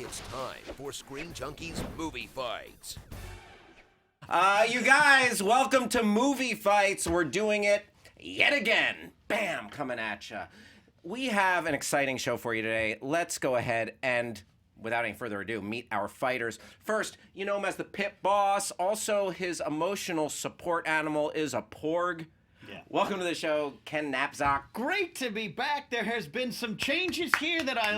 It's time for Screen Junkies Movie Fights. You guys, welcome to Movie Fights. We're doing it yet again. Bam, coming at ya. We have an exciting show for you today. Let's go ahead and, without any further ado, meet our fighters. First, you know him as the pit boss. Also, his emotional support animal is a porg. Yeah. Welcome to the show, Ken Napzok. Great to be back. There has been some changes here that I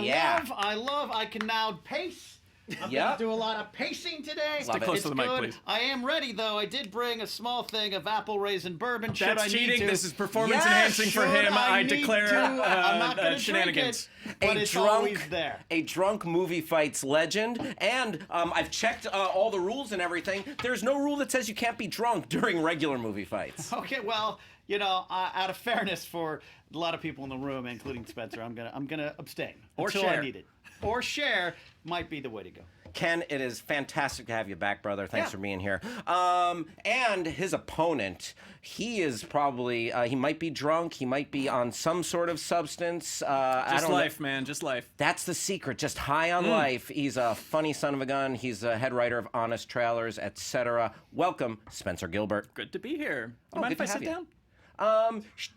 love. I can now pace. I'm going to do a lot of pacing today. Stick close It's to the mic, good. please. I am ready, though. I did bring a small thing of apple raisin bourbon. Should That's I cheating. need to? This is performance Yes, enhancing for Should him. I need declare to? I'm not gonna shenanigans. drink it, but it's always there. A drunk Movie Fights legend, and I've checked all the rules and everything. There's no rule that says you can't be drunk during regular movie fights. Okay, well, you know, out of fairness for a lot of people in the room, including Spencer, I'm gonna abstain Or until share. I need it. Or share might be the way to go. Ken, it is fantastic to have you back, brother. Thanks Yeah. for being here. And his opponent, he is probably, he might be drunk. He might be on some sort of substance. I Just don't know. life, man. Just life. That's the secret, just high on life. He's a funny son of a gun. He's a head writer of Honest Trailers, etc. Welcome, Spencer Gilbert. Good to be here. Oh, You mind good if I to sit have down?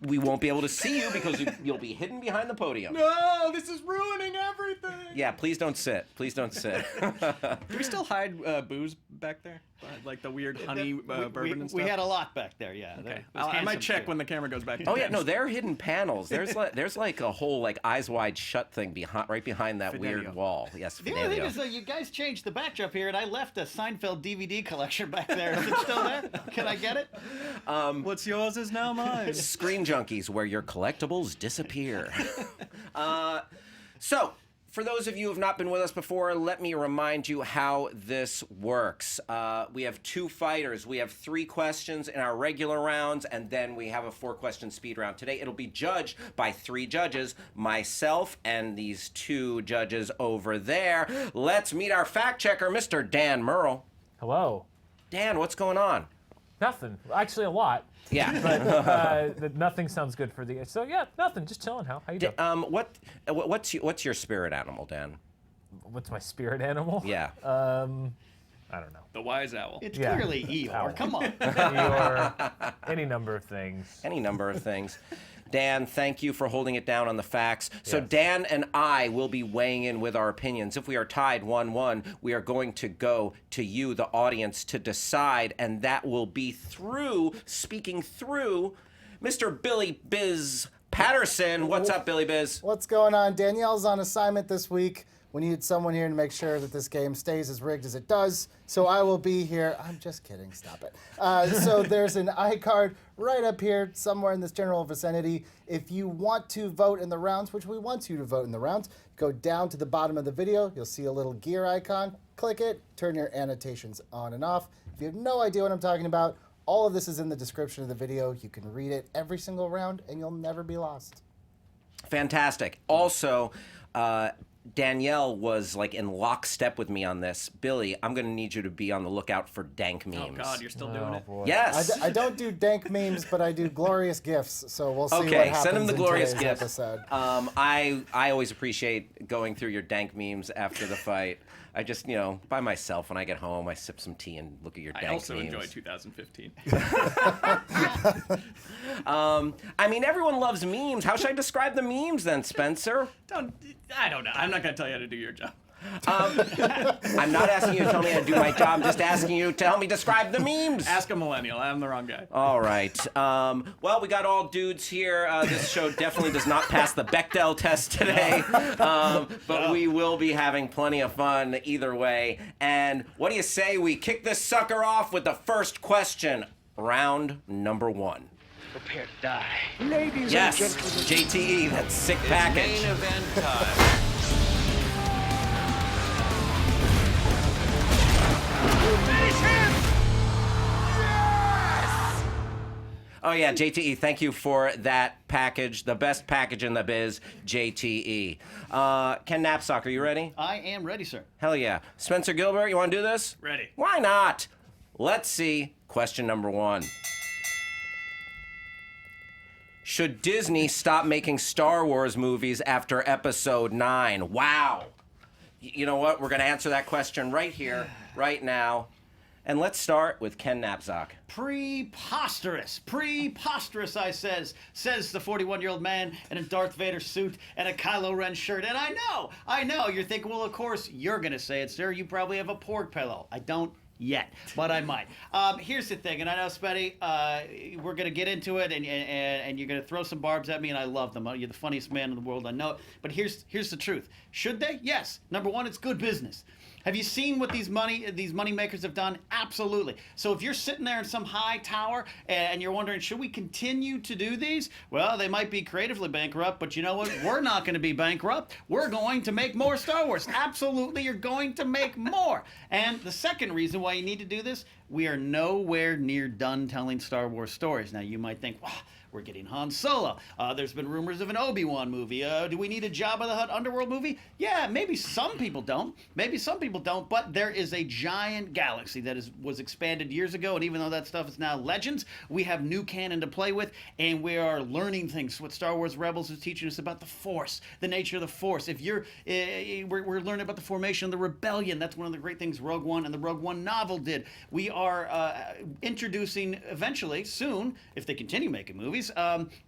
We won't be able to see you because you'll be hidden behind the podium. No, this is ruining everything. Yeah, please don't sit. Please don't sit. Do we still hide booze back there? Like the weird honey bourbon and stuff? We had a lot back there, yeah. Okay. It was I might handsome, check too. when the camera goes back. Oh yeah, no, they're hidden panels. There's like a whole like eyes wide shut thing right behind that weird Fidelio. wall. Yes, The only thing Fidelio. is, though, you guys changed the backdrop here, and I left a Seinfeld DVD collection back there. Is it still there? Can I get it? What's yours is now mine. Screen Junkies, where your collectibles disappear. So, for those of you who have not been with us before, let me remind you how this works. We have two fighters. We have 3 questions in our regular rounds, and then we have a 4-question speed round. Today, it'll be judged by 3 judges, myself and these 2 judges over there. Let's meet our fact checker, Mr. Dan Merle. Hello. Dan, what's going on? Nothing. Actually, a lot. Yeah. But nothing sounds good for the. So yeah, nothing. Just chilling. How you doing? What's your spirit animal, Dan? What's my spirit animal? Yeah. I don't know. The wise owl. It's Yeah. clearly Eeyore. Owl. Come on. Or any number of things. Any number of things. Dan, thank you for holding it down on the facts. So Yes. Dan and I will be weighing in with our opinions. If we are tied 1-1, we are going to go to you, the audience, to decide, and that will be speaking through Mr. Billy Biz Patterson. What's up, Billy Biz? What's going on? Danielle's on assignment this week. We needed someone here to make sure that this game stays as rigged as it does. So I will be here. I'm just kidding. Stop it. So there's an iCard right up here somewhere in this general vicinity. If you want to vote in the rounds, which we want you to vote in the rounds, go down to the bottom of the video. You'll see a little gear icon. Click it. Turn your annotations on and off. If you have no idea what I'm talking about, all of this is in the description of the video. You can read it every single round, and you'll never be lost. Fantastic. Also, Danielle was like in lockstep with me on this. Billy, I'm going to need you to be on the lookout for dank memes. Oh God, you're still doing Oh it. boy. Yes. I don't do dank memes, but I do glorious gifs. So we'll see what Okay, happens send him the in glorious today's gifts. episode. I always appreciate going through your dank memes after the fight. I just, by myself when I get home, I sip some tea and look at your dank I also memes. enjoy 2015. I mean, everyone loves memes. How should I describe the memes then, Spencer? I don't know. I'm not gonna tell you how to do your job. I'm not asking you to tell me how to do my job. I'm just asking you to help me describe the memes. Ask a millennial. I'm the wrong guy. All right. Well, we got all dudes here. This show definitely does not pass the Bechdel test today, but we will be having plenty of fun either way. And what do you say we kick this sucker off with the first question, round number 1? Prepare to die. Ladies Yes, and gentlemen. JTE, that sick package. Main event time. Oh yeah, JTE, thank you for that package, the best package in the biz, JTE. Ken Napzok, are you ready? I am ready, sir. Hell yeah. Spencer Gilbert, you want to do this? Ready. Why not? Let's see. Question number 1. Should Disney stop making Star Wars movies after Episode 9? Wow. You know what? We're going to answer that question right here, right now. And let's start with Ken Napzok. Preposterous, I says the 41-year-old man in a Darth Vader suit and a Kylo Ren shirt. And I know, you're thinking, well, of course, you're going to say it, sir. You probably have a pork pillow. I don't yet, but I might. Here's the thing, and I know, Spetty, we're going to get into it, and you're going to throw some barbs at me, and I love them. You're the funniest man in the world, I know it. But here's the truth. Should they? Yes. Number one, it's good business. Have you seen what these money makers have done? Absolutely. So if you're sitting there in some high tower and you're wondering, should we continue to do these? Well, they might be creatively bankrupt, but you know what? We're not going to be bankrupt. We're going to make more Star Wars. Absolutely, you're going to make more. And the second reason why you need to do this, we are nowhere near done telling Star Wars stories. Now, you might think, wow, we're getting Han Solo. There's been rumors of an Obi-Wan movie. Do we need a Jabba the Hutt underworld movie? Yeah, maybe some people don't. But there is a giant galaxy that was expanded years ago, and even though that stuff is now legends, we have new canon to play with, and we are learning things. What Star Wars Rebels is teaching us about the Force, the nature of the Force. If we're learning about the formation of the Rebellion. That's one of the great things Rogue One and the Rogue One novel did. We are introducing eventually, soon, if they continue making movies,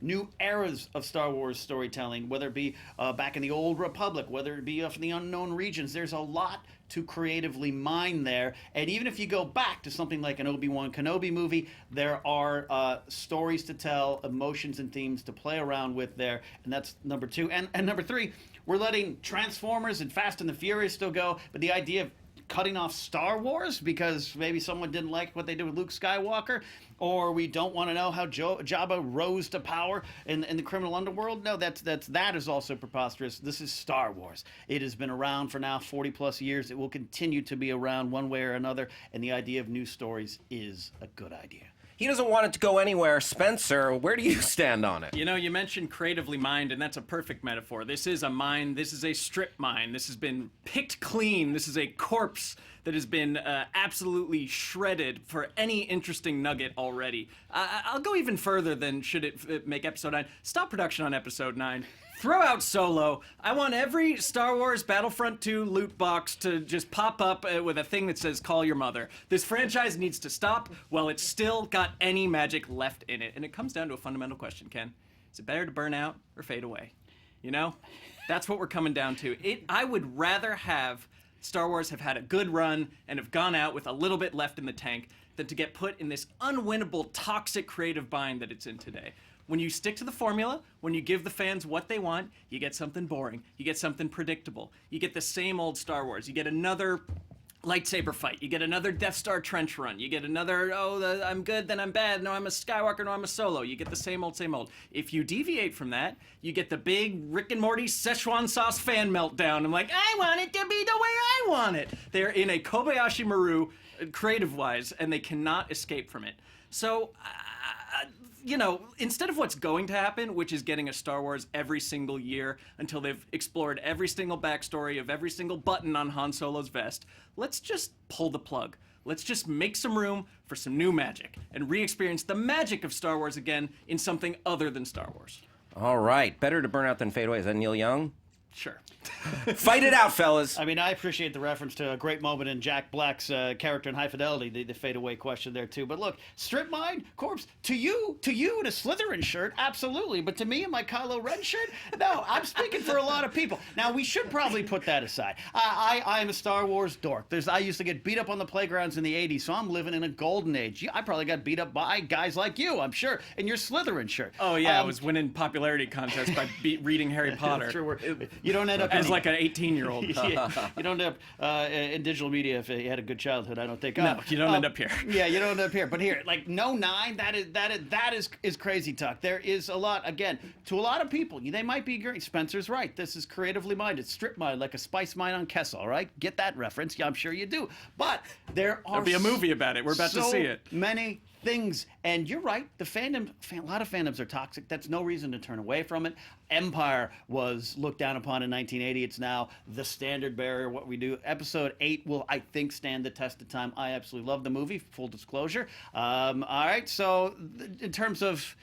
new eras of Star Wars storytelling, whether it be back in the Old Republic, whether it be from the unknown regions. There's a lot to creatively mine there. And even if you go back to something like an Obi-Wan Kenobi movie, there are stories to tell, emotions and themes to play around with there. And that's number two. And number three, we're letting Transformers and Fast and the Furious still go, but the idea of cutting off Star Wars because maybe someone didn't like what they did with Luke Skywalker, or we don't want to know how Jabba rose to power in the criminal underworld. No, that is also preposterous. This is Star Wars. It has been around for now 40 plus years. It will continue to be around one way or another, and the idea of new stories is a good idea. He doesn't want it to go anywhere. Spencer, where do you stand on it? You know, you mentioned creatively mined, and that's a perfect metaphor. This is a mine. This is a strip mine. This has been picked clean. This is a corpse that has been absolutely shredded for any interesting nugget already. I'll go even further than should it make Episode 9. Stop production on Episode 9. Throw out Solo. I want every Star Wars Battlefront 2 loot box to just pop up with a thing that says, call your mother. This franchise needs to stop while it's still got any magic left in it. And it comes down to a fundamental question, Ken. Is it better to burn out or fade away? You know? That's what we're coming down to. I would rather have Star Wars have had a good run and have gone out with a little bit left in the tank than to get put in this unwinnable, toxic creative bind that it's in today. When you stick to the formula, when you give the fans what they want, you get something boring. You get something predictable. You get the same old Star Wars. You get another lightsaber fight. You get another Death Star trench run. You get another, I'm good, then I'm bad. No, I'm a Skywalker, no, I'm a Solo. You get the same old, same old. If you deviate from that, you get the big Rick and Morty Szechuan sauce fan meltdown. I'm like, I want it to be the way I want it. They're in a Kobayashi Maru, creative-wise, and they cannot escape from it. So, you know, instead of what's going to happen, which is getting a Star Wars every single year until they've explored every single backstory of every single button on Han Solo's vest, let's just pull the plug. Let's just make some room for some new magic and re-experience the magic of Star Wars again in something other than Star Wars. All right. Better to burn out than fade away. Is that Neil Young? Sure. Fight it out, fellas. I mean, I appreciate the reference to a great moment in Jack Black's character in High Fidelity, the fade away question there too. But look, strip mine, corpse, to you in a Slytherin shirt, absolutely. But to me in my Kylo Ren shirt, no, I'm speaking for a lot of people. Now, we should probably put that aside. I am a Star Wars dork. I used to get beat up on the playgrounds in the 80s, so I'm living in a golden age. I probably got beat up by guys like you, I'm sure, in your Slytherin shirt. Oh, yeah, I was winning popularity contests by reading Harry Potter. Sure, you don't end up as like an 18-year-old. Yeah, you don't end up in digital media if you had a good childhood, I don't think. No, you don't end up here. Yeah, you don't end up here. But here, like, no 9, that is crazy talk. There is a lot, again, to a lot of people, they might be agreeing. Spencer's right. This is creatively minded, strip mine, like a spice mine on Kessel, all right? Get that reference. Yeah, I'm sure you do. But there are There'll be a movie about it. We're about to see it. Many things, and you're right, a lot of fandoms are toxic. That's no reason to turn away from it. Empire was looked down upon in 1980. It's now the standard bearer, what we do. Episode 8 will, I think, stand the test of time. I absolutely love the movie, full disclosure. All right, so in terms of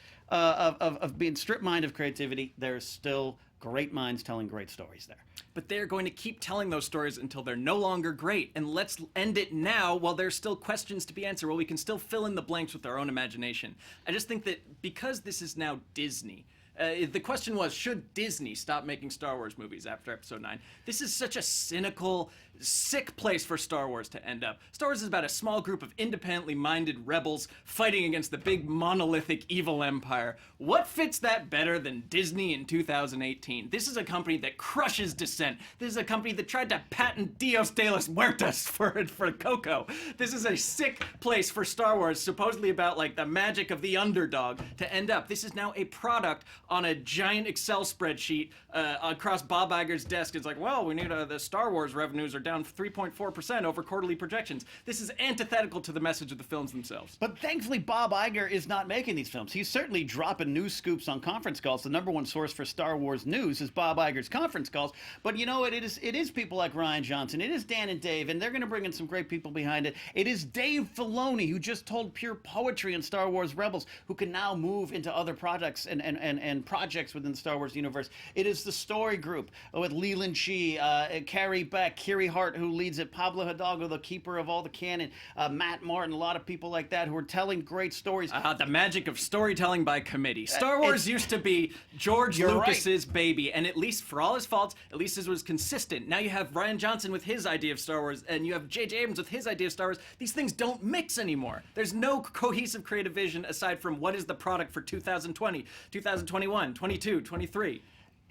being strip mined of creativity, there's still great minds telling great stories there. but they're going to keep telling those stories until they're no longer great. And let's end it now while there's still questions to be answered, while we can still fill in the blanks with our own imagination. I just think that because this is now Disney, the question was, should Disney stop making Star Wars movies after Episode 9? This is such a cynical, sick place for Star Wars to end up. Star Wars is about a small group of independently minded rebels fighting against the big monolithic evil empire. What fits that better than Disney in 2018? This is a company that crushes dissent. This is a company that tried to patent Dios de los Muertos for Coco. This is a sick place for Star Wars, supposedly about like the magic of the underdog, to end up. This is now a product on a giant Excel spreadsheet across Bob Iger's desk. It's like, well, we need the Star Wars revenues are down 3.4% over quarterly projections. This is antithetical to the message of the films themselves. But thankfully, Bob Iger is not making these films. He's certainly dropping news scoops on conference calls. The number one source for Star Wars news is Bob Iger's conference calls. But you know what? It is people like Rian Johnson. It is Dan and Dave, and they're going to bring in some great people behind it. It is Dave Filoni, who just told pure poetry in Star Wars Rebels, who can now move into other projects and projects within the Star Wars universe. It is the story group with Leland Shee, Carrie Beck, Kiri Hart, who leads it, Pablo Hidalgo, the keeper of all the canon, Matt Martin, a lot of people like that who are telling great stories. The magic of storytelling by committee. Star Wars used to be George Lucas's baby, and at least for all his faults, at least it was consistent. Now you have Rian Johnson with his idea of Star Wars, and you have J.J. Abrams with his idea of Star Wars. These things don't mix anymore. There's no cohesive creative vision aside from what is the product for 2020, 2021, 22, 23.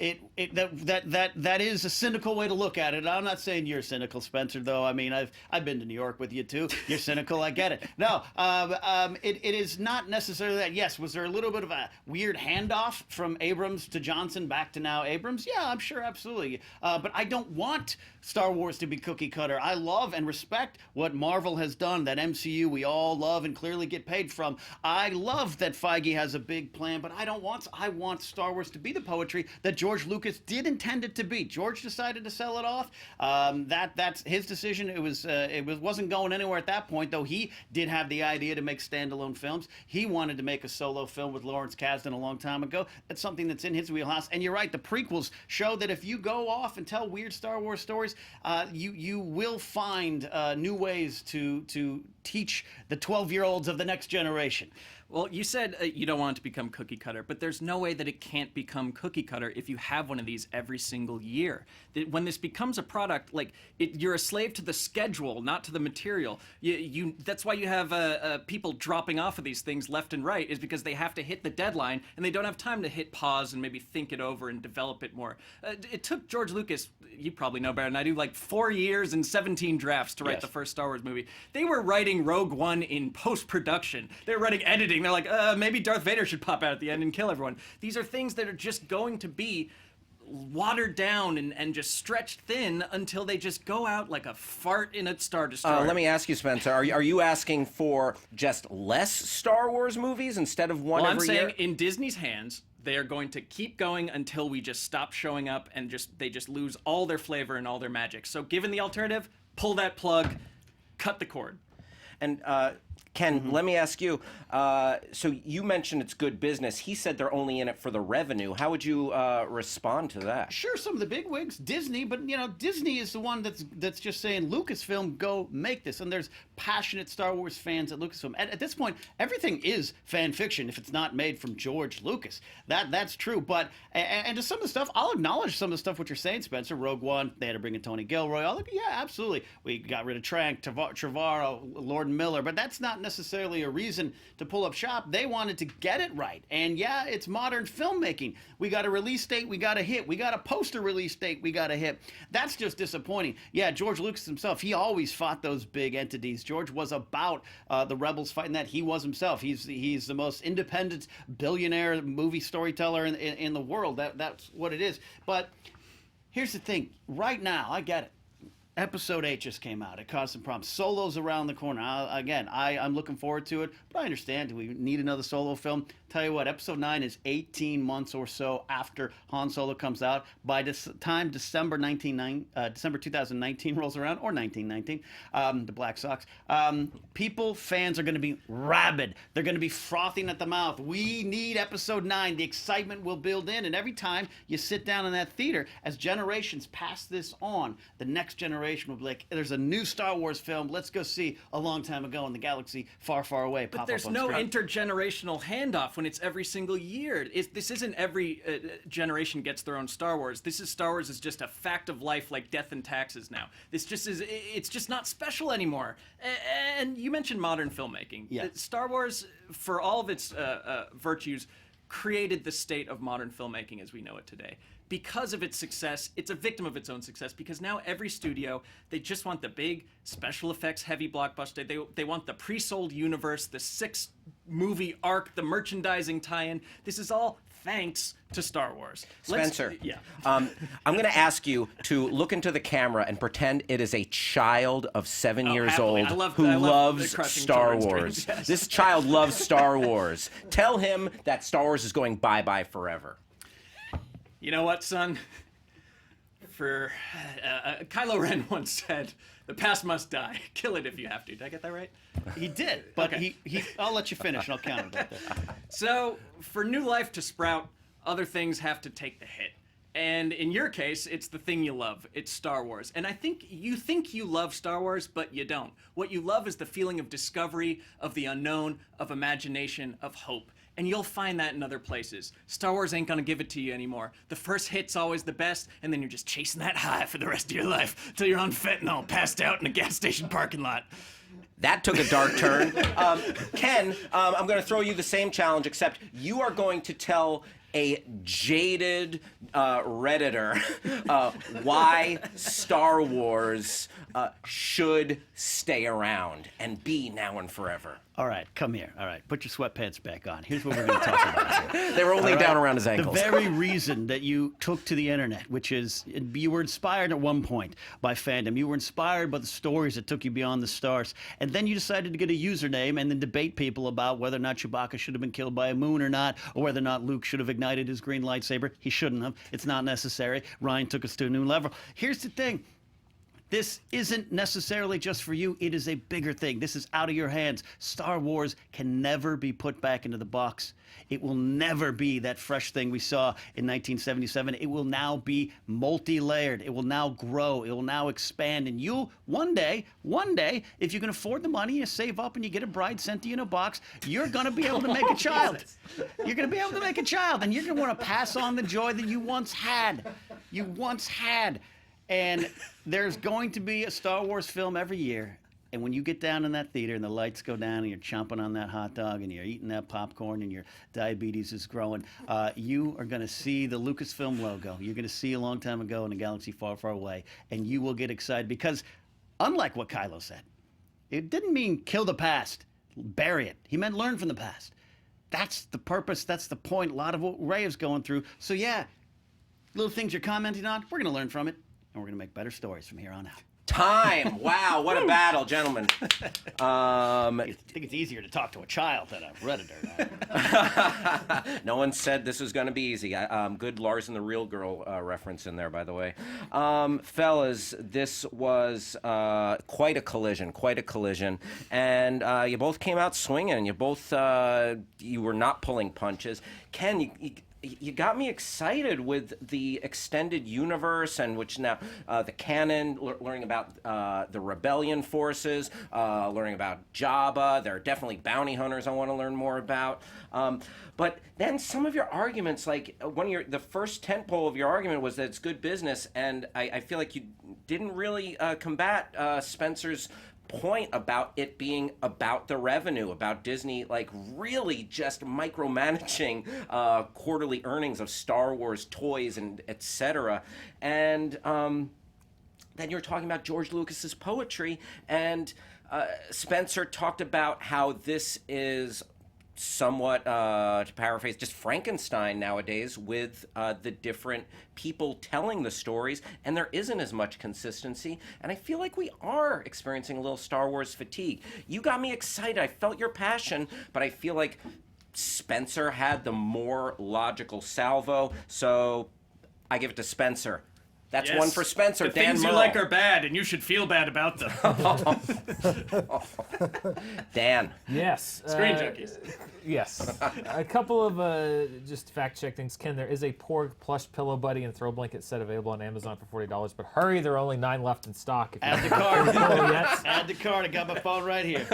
That is a cynical way to look at it. I'm not saying you're cynical, Spencer, though. I mean, I've been to New York with you too. You're cynical, I get it. No, it is not necessarily that. Yes, was there a little bit of a weird handoff from Abrams to Johnson back to now Abrams? Yeah, I'm sure, absolutely. But I don't want Star Wars to be cookie cutter. I love and respect what Marvel has done, that MCU we all love and clearly get paid from. I love that Feige has a big plan, but I want Star Wars to be the poetry that George Lucas did intend it to be. George decided to sell it off. That's his decision. It wasn't going anywhere at that point, though. He did have the idea to make standalone films. He wanted to make a solo film with Lawrence Kasdan a long time ago. That's something that's in his wheelhouse. And you're right, the prequels show that if you go off and tell weird Star Wars stories, you will find new ways to teach the 12-year-olds of the next generation. Well, you said you don't want it to become cookie cutter, but there's no way that it can't become cookie cutter if you have one of these every single year. When this becomes a product, you're a slave to the schedule, not to the material. That's why you have people dropping off of these things left and right, is because they have to hit the deadline and they don't have time to hit pause and maybe think it over and develop it more. It took George Lucas, you probably know better than I do, 4 years and 17 drafts to write the first Star Wars movie. They were writing Rogue One in post-production. They were writing editing. They're like, maybe Darth Vader should pop out at the end and kill everyone. These are things that are just going to be watered down and just stretched thin until they just go out like a fart in a Star Destroyer. Let me ask you, Spencer, are you asking for just less Star Wars movies instead of one every year? I'm saying in Disney's hands, they are going to keep going until we just stop showing up and they just lose all their flavor and all their magic. So given the alternative, pull that plug, cut the cord. And Ken, let me ask you, so you mentioned it's good business. He said they're only in it for the revenue. How would you respond to that? Sure, some of the big wigs, Disney, but Disney is the one that's just saying, Lucasfilm, go make this. And there's passionate Star Wars fans at Lucasfilm. At this point, everything is fan fiction if it's not made from George Lucas. That's true. But and to some of the stuff, I'll acknowledge some of the stuff what you're saying, Spencer. Rogue One, they had to bring in Tony Gilroy. Yeah, absolutely. We got rid of Trank, Trevorrow, Lord and Miller, but that's not necessarily a reason to pull up shop. They wanted to get it right. And yeah, it's modern filmmaking. We got a release date, we got a hit. We got a poster release date, we got a hit. That's just disappointing. Yeah, George Lucas himself, he always fought those big entities. George was about the rebels fighting that. He was himself. He's the most independent billionaire movie storyteller in the world. That's what it is. But here's the thing. Right now, I get it. Episode 8 just came out. It caused some problems. Solo's around the corner. I'm looking forward to it, but I understand. Do we need another Solo film? Tell you what, Episode 9 is 18 months or so after Han Solo comes out. By this time, December 2019 rolls around, or 1919, the Black Sox, fans are going to be rabid. They're going to be frothing at the mouth. We need Episode 9. The excitement will build in, and every time you sit down in that theater, as generations pass this on, the next generation will be like, there's a new Star Wars film. Let's go see A Long Time Ago in the Galaxy Far, Far Away. But there's no intergenerational handoff when it's every single year. This isn't every generation gets their own Star Wars. Star Wars is just a fact of life, like death and taxes now. It's just not special anymore. And you mentioned modern filmmaking. Yeah. Star Wars, for all of its virtues, created the state of modern filmmaking as we know it today. Because of its success, it's a victim of its own success, because now every studio, they just want the big special effects heavy blockbuster. They want the pre-sold universe, the 6-movie arc, the merchandising tie-in. This is all thanks to Star Wars. Spencer, Yeah. I'm going to ask you to look into the camera and pretend it is a child of 7 years happily. old I love loves crushing Star children's Wars. dreams, yes. This child loves Star Wars. Tell him that Star Wars is going bye-bye forever. You know what, son? Kylo Ren once said, "The past must die. Kill it if you have to." Did I get that right? He did, but Okay. I'll let you finish and I'll counter that. So, for new life to sprout, other things have to take the hit. And in your case, it's the thing you love. It's Star Wars. And I think you love Star Wars, but you don't. What you love is the feeling of discovery, of the unknown, of imagination, of hope. And you'll find that in other places. Star Wars ain't gonna give it to you anymore. The first hit's always the best, and then you're just chasing that high for the rest of your life till you're on fentanyl, passed out in a gas station parking lot. That took a dark turn. Ken, I'm going to throw you the same challenge, except you are going to tell a jaded Redditor why Star Wars should stay around and be now and forever. All right, come here. All right, put your sweatpants back on. Here's what we're going to talk about here. They were only All right? down around his ankles. The very reason that you took to the internet, which is you were inspired at one point by fandom. You were inspired by the stories that took you beyond the stars. And then you decided to get a username and then debate people about whether or not Chewbacca should have been killed by a moon or not, or whether or not Luke should have ignited his green lightsaber. He shouldn't have. It's not necessary. Ryan took us to a new level. Here's the thing. This isn't necessarily just for you. It is a bigger thing. This is out of your hands. Star Wars can never be put back into the box. It will never be that fresh thing we saw in 1977. It will now be multi-layered. It will now grow. It will now expand. And you, one day, if you can afford the money, you save up and you get a bride sent to you in a box, you're going to be able to make a child. You're going to be able to make a child. And you're going to want to pass on the joy that you once had. And there's going to be a Star Wars film every year. And when you get down in that theater and the lights go down and you're chomping on that hot dog and you're eating that popcorn and your diabetes is growing, you are going to see the Lucasfilm logo. You're going to see A Long Time Ago in a galaxy far, far away. And you will get excited because, unlike what Kylo said, it didn't mean kill the past, bury it. He meant learn from the past. That's the purpose. That's the point. A lot of what Ray is going through. So, yeah, little things you're commenting on, we're going to learn from it. And we're going to make better stories from here on out. Time. Wow, what a battle, gentlemen. I think it's easier to talk to a child than a Redditor. No one said this was going to be easy. Good Lars and the Real Girl reference in there, by the way. Fellas, this was quite a collision. And you both came out swinging. You both, you were not pulling punches. Ken, you got me excited with the extended universe, and which now the canon, learning about the rebellion forces, learning about Jabba. There are definitely bounty hunters I want to learn more about. But then some of your arguments, like the first tentpole of your argument was that it's good business, and I feel like you didn't really combat Spencer's point about it being about the revenue, about Disney like really just micromanaging quarterly earnings of Star Wars toys and etc. And then you're talking about George Lucas's poetry, and Spencer talked about how this is somewhat, to paraphrase, just Frankenstein nowadays with the different people telling the stories, and there isn't as much consistency, and I feel like we are experiencing a little Star Wars fatigue. You got me excited. I felt your passion, but I feel like Spencer had the more logical salvo, so I give it to Spencer. That's Yes. one for Spencer. The Dan things you Merle. like are bad, and you should feel bad about them. Dan. Yes. Screen Junkies. Yes. A couple of just fact check things. Ken, there is a Porg plush pillow buddy and throw blanket set available on Amazon for $40, but hurry, there are only 9 left in stock. If you Add the haven't card. pillow yet. Add the card. I got my phone right here.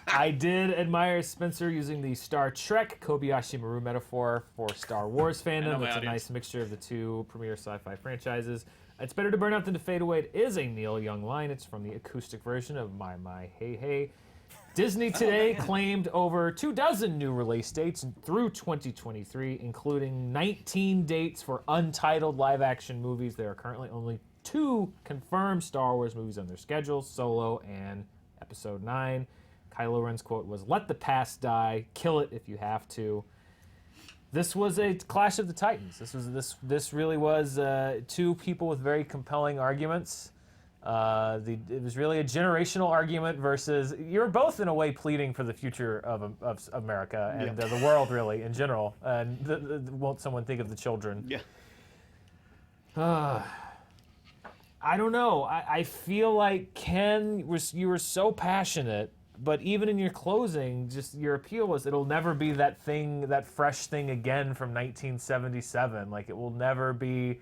I did admire Spencer using the Star Trek Kobayashi Maru metaphor for Star Wars know fandom. my It's a audience. nice mixture of the two premier sci-fi franchises. It's better to burn out than to fade away. It is a Neil Young line. It's from the acoustic version of My Hey Hey. Disney today claimed over 24 new release dates through 2023, including 19 dates for untitled live-action movies. There are currently only 2 confirmed Star Wars movies on their schedule, Solo and Episode 9. Kylo Ren's quote was, "Let the past die, kill it if you have to." This was a clash of the titans. This really was 2 people with very compelling arguments. It was really a generational argument versus, you're both in a way pleading for the future of America and the world really in general. And won't someone think of the children? Yeah. I don't know. I feel like Ken, you were so passionate, but even in your closing, just your appeal was it'll never be that thing, that fresh thing again from 1977. Like it will never be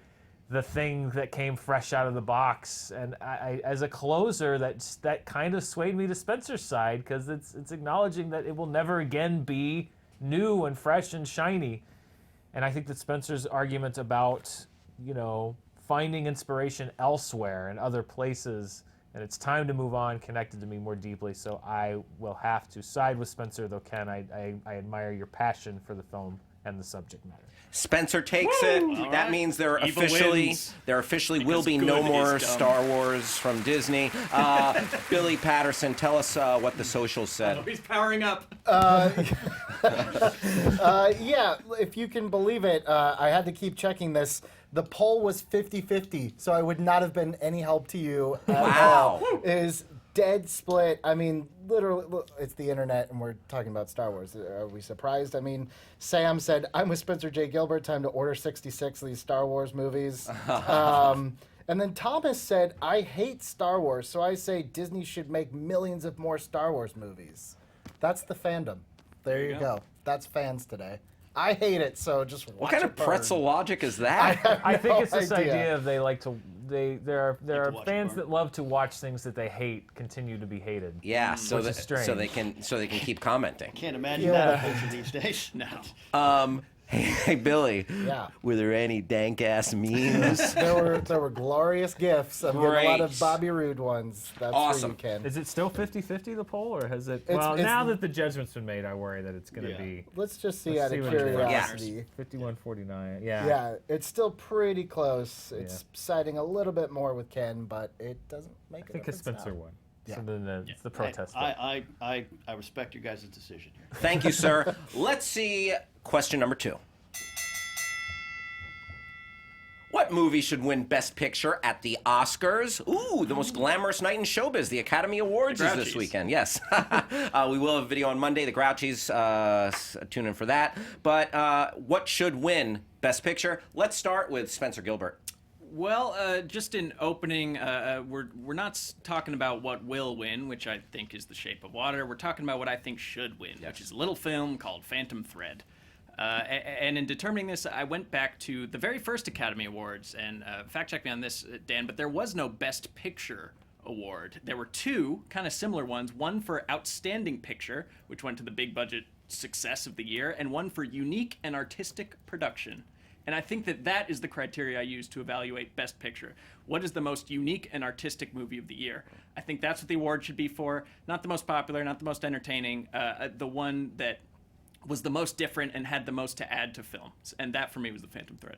the thing that came fresh out of the box. And I as a closer, that kind of swayed me to Spencer's side because it's acknowledging that it will never again be new and fresh and shiny. And I think that Spencer's argument about, finding inspiration elsewhere in other places, and it's time to move on, connected to me more deeply. So I will have to side with Spencer, though, Ken, I admire your passion for the film and the subject matter. Spencer takes it. All That right. means there Evil wins. officially will Because be good no is more dumb. Star Wars from Disney. Billy Patterson, tell us what the socials said. He's powering up. Yeah, if you can believe it, I had to keep checking this. The poll was 50-50, so I would not have been any help to you at Wow. all. It is dead split. I mean, literally, look, it's the internet, and we're talking about Star Wars. Are we surprised? I mean, Sam said, "I'm with Spencer J. Gilbert. Time to order 66 of these Star Wars movies." And then Thomas said, "I hate Star Wars, so I say Disney should make millions of more Star Wars movies." That's the fandom. There you go. That's fans today. I hate it, so just watch What kind it of burn. pretzel logic is that? I think no it's this idea. idea of there are to watch fans it burn. that love to watch things that they hate continue to be hated. Yeah, so Which that is strange. so they can keep commenting. Can't imagine Yeah. that picture these days. No. Hey Billy. Yeah. Were there any dank ass memes? There were glorious gifts. I'm getting a lot of Great. Bobby Roode ones. That's Awesome. for you, Ken. Is it still 50-50 the poll, or has it? It's- Well, it's- now that the judgment's been made, I worry that it's going to Yeah. be Let's just see Let's out see of what it is. curiosity. 51-49. Yeah. Yeah, it's still pretty close. It's siding a little bit more with Ken, but it doesn't make I a think it's difference Spencer now. won. Yeah. So then it's the protest. vote. I respect your guys' decision here. Thank you, sir. Let's see question number 2. What movie should win Best Picture at the Oscars? Ooh, the most glamorous night in showbiz. The Academy Awards The is this Grouchies. weekend. Yes. We will have a video on Monday. The Grouchies, tune in for that. But what should win Best Picture? Let's start with Spencer Gilbert. Well, just in opening, we're not talking about what will win, which I think is The Shape of Water. We're talking about what I think should win, which is a little film called Phantom Thread. And in determining this, I went back to the very first Academy Awards, and fact check me on this, Dan, but there was no Best Picture award. There were 2 kind of similar ones, one for Outstanding Picture, which went to the big budget success of the year, and one for Unique and Artistic Production. And I think that is the criteria I use to evaluate Best Picture. What is the most unique and artistic movie of the year? I think that's what the award should be for. Not the most popular, not the most entertaining, the one that was the most different and had the most to add to films. And that, for me, was The Phantom Thread.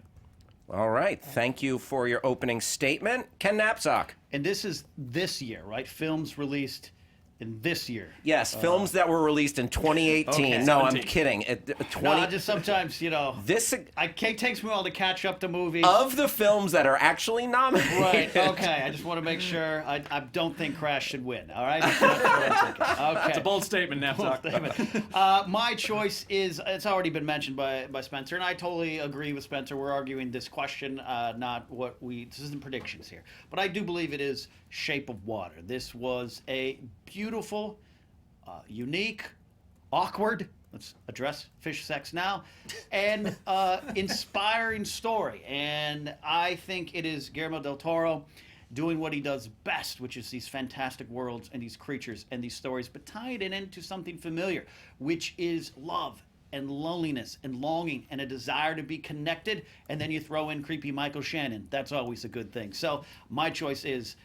All right. Thank you for your opening statement. Ken Knapsack. And this is this year, right? Films released in this year. Yes, films that were released in 2018. Okay, No, I'm 17. kidding. No, 20. just sometimes, This it takes me a while to catch up to movies. of the films that are actually nominated. Right, okay. I just want to make sure. I don't think Crash should win, all right? That's what I'm thinking. Okay. It's a bold statement, now, Doc. My choice is, it's already been mentioned by Spencer, and I totally agree with Spencer. We're arguing this question, this isn't predictions here. But I do believe it is Shape of Water. This was a beautiful, unique, awkward, let's address fish sex now, and inspiring story. And I think it is Guillermo del Toro doing what he does best, which is these fantastic worlds and these creatures and these stories, but tying it into something familiar, which is love and loneliness and longing and a desire to be connected. And then you throw in creepy Michael Shannon. That's always a good thing. So my choice is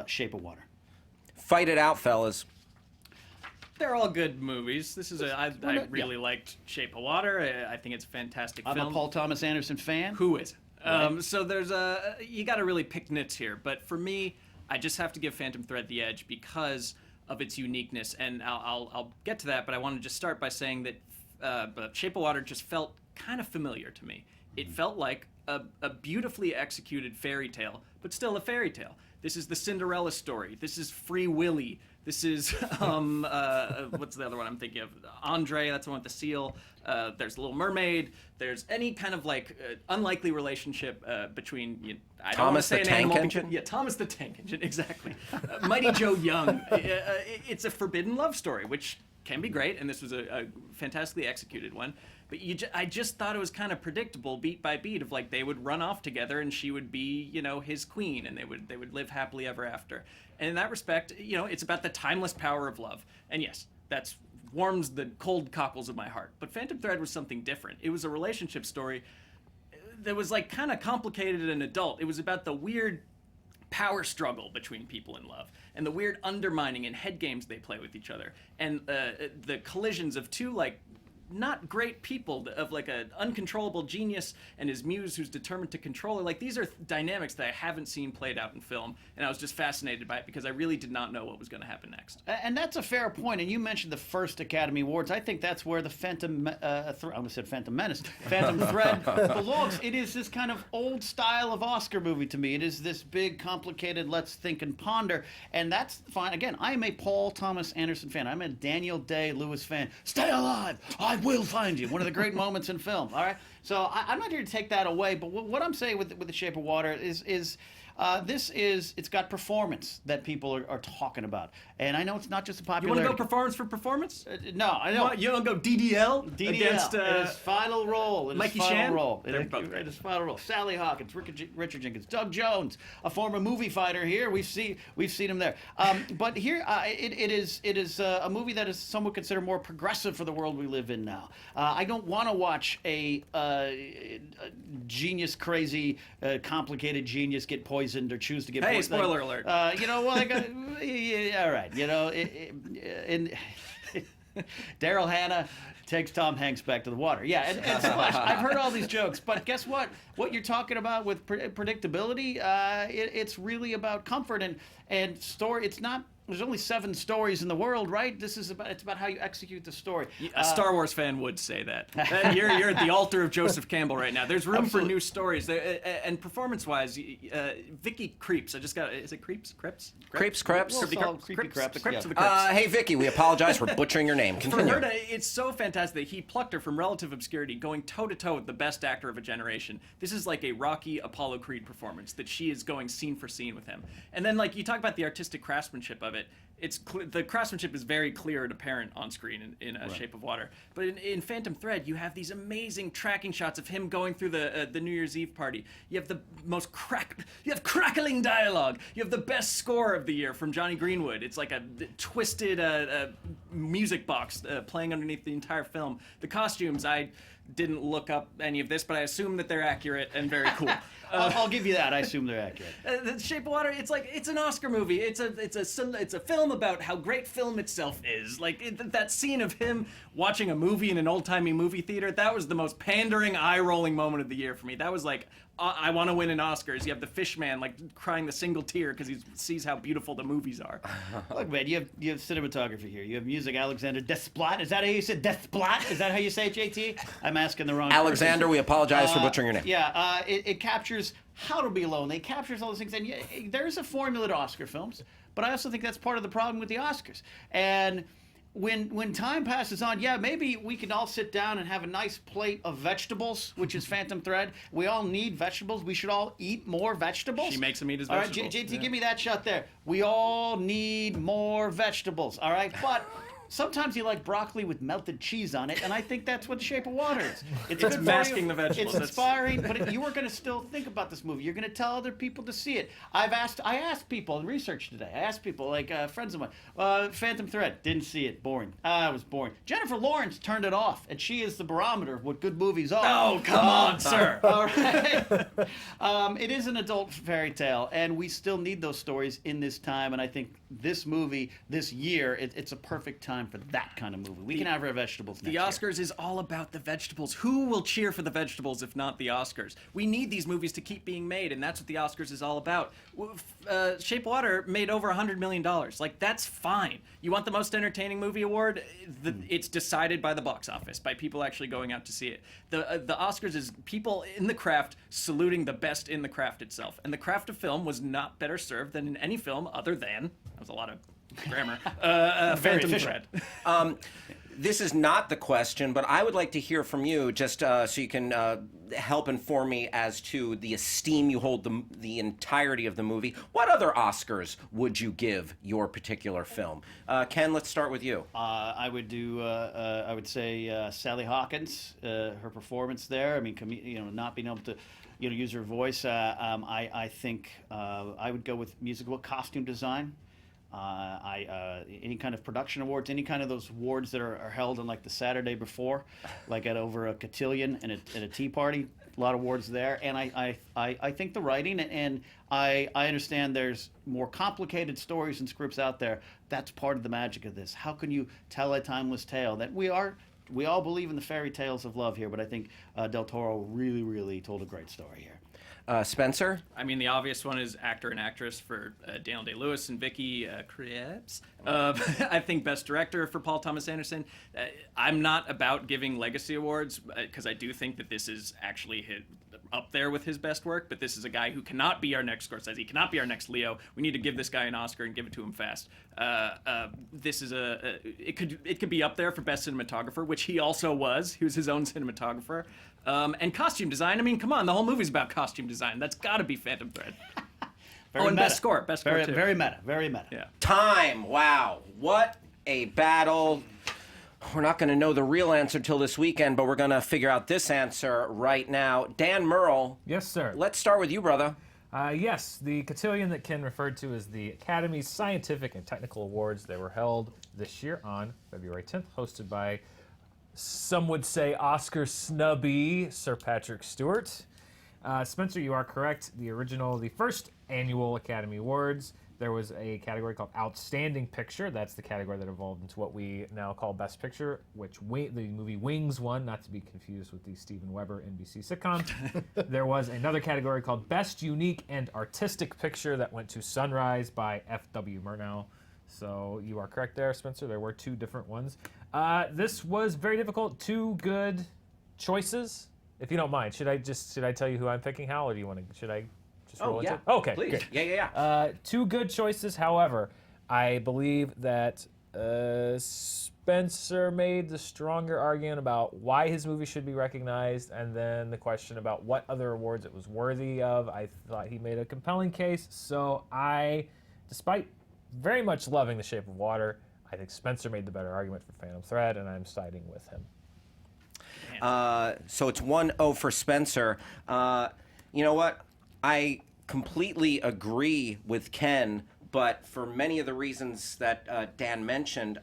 Shape of Water. Fight it out, fellas. They're all good movies. I really liked Shape of Water. I think it's a fantastic I'm film. a Paul Thomas Anderson fan. Who is? So there's you got to really pick nits here. But for me, I just have to give Phantom Thread the edge because of its uniqueness. And I'll get to that. But I want to just start by saying that Shape of Water just felt kind of familiar to me. It felt like a beautifully executed fairy tale, but still a fairy tale. This is the Cinderella story. This is Free Willy. This is what's the other one I'm thinking of? Andre, that's the one with the seal. There's Little Mermaid. There's any kind of like unlikely relationship between I don't want to Thomas say the an Tank animal Engine? Yeah, Thomas the Tank Engine, exactly. Mighty Joe Young. It's a forbidden love story, which can be great, and this was a fantastically executed one. But I just thought it was kind of predictable, beat by beat, of like they would run off together, and she would be, his queen, and they would live happily ever after. And in that respect, it's about the timeless power of love. And yes, that's warms the cold cockles of my heart. But Phantom Thread was something different. It was a relationship story that was like kind of complicated and adult. It was about the weird power struggle between people in love and the weird undermining and head games they play with each other and the collisions of two like not great people, of like an uncontrollable genius and his muse who's determined to control her. Like these are dynamics that I haven't seen played out in film, and I was just fascinated by it because I really did not know what was going to happen next. And that's a fair point. And you mentioned the first Academy Awards. I think that's where the I almost said Phantom Menace, Phantom Thread belongs. It is this kind of old style of Oscar movie to me. It is this big, complicated, let's think and ponder, and that's fine. Again, I am a Paul Thomas Anderson fan. I'm a Daniel Day-Lewis fan. Stay alive! I will find you. One of the great moments in film. All right. So I'm not here to take that away, but what I'm saying with The Shape of Water is it's got performance that people are talking about, and I know it's not just a You popular. want to go performance for performance? No, I don't. You don't go DDL, DDL against in his final role. In Mikey his final Shan? role. They're both great. In his final role. Sally Hawkins, Richard Jenkins, Doug Jones, a former movie fighter here. We've seen him there. But here, it is a movie that is somewhat considered more progressive for the world we live in now. I don't want to watch a genius, crazy, complicated genius get poisoned or choose to get Hey, poisoned. spoiler alert. Yeah, all right. Daryl Hannah takes Tom Hanks back to the water. Yeah, and Splash. I've heard all these jokes, but guess what? What you're talking about with predictability, it's really about comfort and story. It's not. There's only 7 stories in the world, right? It's about how you execute the story. A Star Wars fan would say that. You're at the altar of Joseph Campbell right now. There's room for new stories. And performance-wise, Vicky Creeps. Is it Creeps? Creps? Creeps. Creepy Creps, The Creps yeah. or the Creps? Hey, Vicky, we apologize for butchering your name. For Continue. her, it's so fantastic that he plucked her from relative obscurity, going toe-to-toe with the best actor of a generation. This is like a Rocky Apollo Creed performance that she is going scene for scene with him. And then, like, you talk about the artistic craftsmanship of it. The craftsmanship is very clear and apparent on screen in Shape of Water. But in Phantom Thread, you have these amazing tracking shots of him going through the New Year's Eve party. You have the most crackling dialogue. You have the best score of the year from Johnny Greenwood. It's like a twisted music box playing underneath the entire film. The costumes, I didn't look up any of this, but I assume that they're accurate and very cool. I'll give you that. I assume they're accurate. The Shape of Water, it's an Oscar movie. It's a film about how great film itself is. Like that scene of him watching a movie in an old-timey movie theater, that was the most pandering, eye-rolling moment of the year for me. That was like I want to win an Oscars. You have the fish man like crying the single tear because he sees how beautiful the movies are. Look, man, you have cinematography here. You have music. Alexander Desplat. Is that how you say Desplat? Is that how you say it, JT? I'm asking the wrong. Alexander, person. we apologize for butchering your name. Yeah, it captures How to Be Lonely. It captures all those things, and there's a formula to Oscar films. But I also think that's part of the problem with the Oscars. And when time passes on, yeah, maybe we can all sit down and have a nice plate of vegetables, which is Phantom Thread. We all need vegetables. We should all eat more vegetables. She makes them eat as All right, vegetables. JT, give me that shot there. We all need more vegetables, all right? But sometimes you like broccoli with melted cheese on it, and I think that's what The Shape of Water is. It's good for masking you. the vegetables. It's That's- inspiring, but you are going to still think about this movie. You're going to tell other people to see it. I asked people in research today. I asked people, like friends of mine, Phantom Thread, didn't see it, boring. It was boring. Jennifer Lawrence turned it off, and she is the barometer of what good movies are. Oh, come on, sir. All right. It is an adult fairy tale, and we still need those stories in this time. And I think this movie, this year, it's a perfect time for that kind of movie. We can have our vegetables next The year. Oscars is all about the vegetables. Who will cheer for the vegetables if not the Oscars? We need these movies to keep being made, and that's what the Oscars is all about. Shape of Water made over $100 million. Like, that's fine. You want the most entertaining movie award? It's decided by the box office, by people actually going out to see it. The Oscars is people in the craft saluting the best in the craft itself. And the craft of film was not better served than in any film other than, that was a lot of grammar, Phantom efficient. Thread. This is not the question, but I would like to hear from you, just so you can help inform me as to the esteem you hold the entirety of the movie. What other Oscars would you give your particular film? Ken, let's start with you. I would do. I would say Sally Hawkins, her performance there. I mean, not being able to, use her voice. I think I would go with musical costume design. Any kind of production awards, any kind of those awards that are held on like the Saturday before, like at over a cotillion and at a tea party, a lot of awards there. And I think the writing, and I understand there's more complicated stories and scripts out there. That's part of the magic of this. How can you tell a timeless tale that we all believe in the fairy tales of love here, but I think Del Toro really, really told a great story here. Spencer? I mean, the obvious one is actor and actress for Daniel Day-Lewis and Vicky Krieps. I think best director for Paul Thomas Anderson. I'm not about giving legacy awards because I do think that this is actually up there with his best work, but this is a guy who cannot be our next Scorsese, he cannot be our next Leo. We need to give this guy an Oscar and give it to him fast. This is it could be up there for best cinematographer, which he also was. He was his own cinematographer. And costume design. I mean, come on, the whole movie's about costume design. That's got to be Phantom Thread. Very and meta. best score too. Very meta. Very meta. Yeah. Time. Wow. What a battle. We're not going to know the real answer till this weekend, but we're going to figure out this answer right now. Dan Murrell. Yes, sir. Let's start with you, brother. Yes, the cotillion that Ken referred to is the Academy's Scientific and Technical Awards. They were held this year on February 10th, hosted by, some would say, Oscar snubby Sir Patrick Stewart. Spencer, you are correct. The first annual Academy Awards, there was a category called Outstanding Picture. That's the category that evolved into what we now call Best Picture, which the movie Wings won, not to be confused with the Steven Weber NBC sitcom. There was another category called Best Unique and Artistic Picture that went to Sunrise by F.W. Murnau. So you are correct there, Spencer. There were two different ones. This was very difficult. Two good choices. If you don't mind, should I tell you who I'm picking, Hal, or do you want to? Should I just roll into it? Okay, Please. good. Yeah. Two good choices. However, I believe that Spencer made the stronger argument about why his movie should be recognized, and then the question about what other awards it was worthy of. I thought he made a compelling case. So despite very much loving The Shape of Water, I think Spencer made the better argument for Phantom Thread, and I'm siding with him. So it's 1-0 for Spencer. You know what? I completely agree with Ken, but for many of the reasons that Dan mentioned,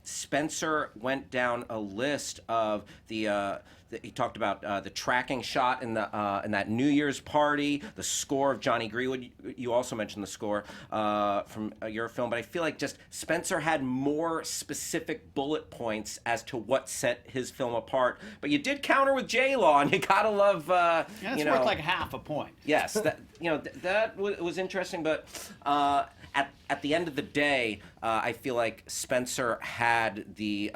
Spencer went down a list of the he talked about the tracking shot in that New Year's party, the score of Johnny Greenwood. You also mentioned the score from your film, but I feel like just Spencer had more specific bullet points as to what set his film apart. But you did counter with J-Law, and you gotta love. It's worth like half a point. Yes, that was interesting, but at the end of the day, I feel like Spencer had the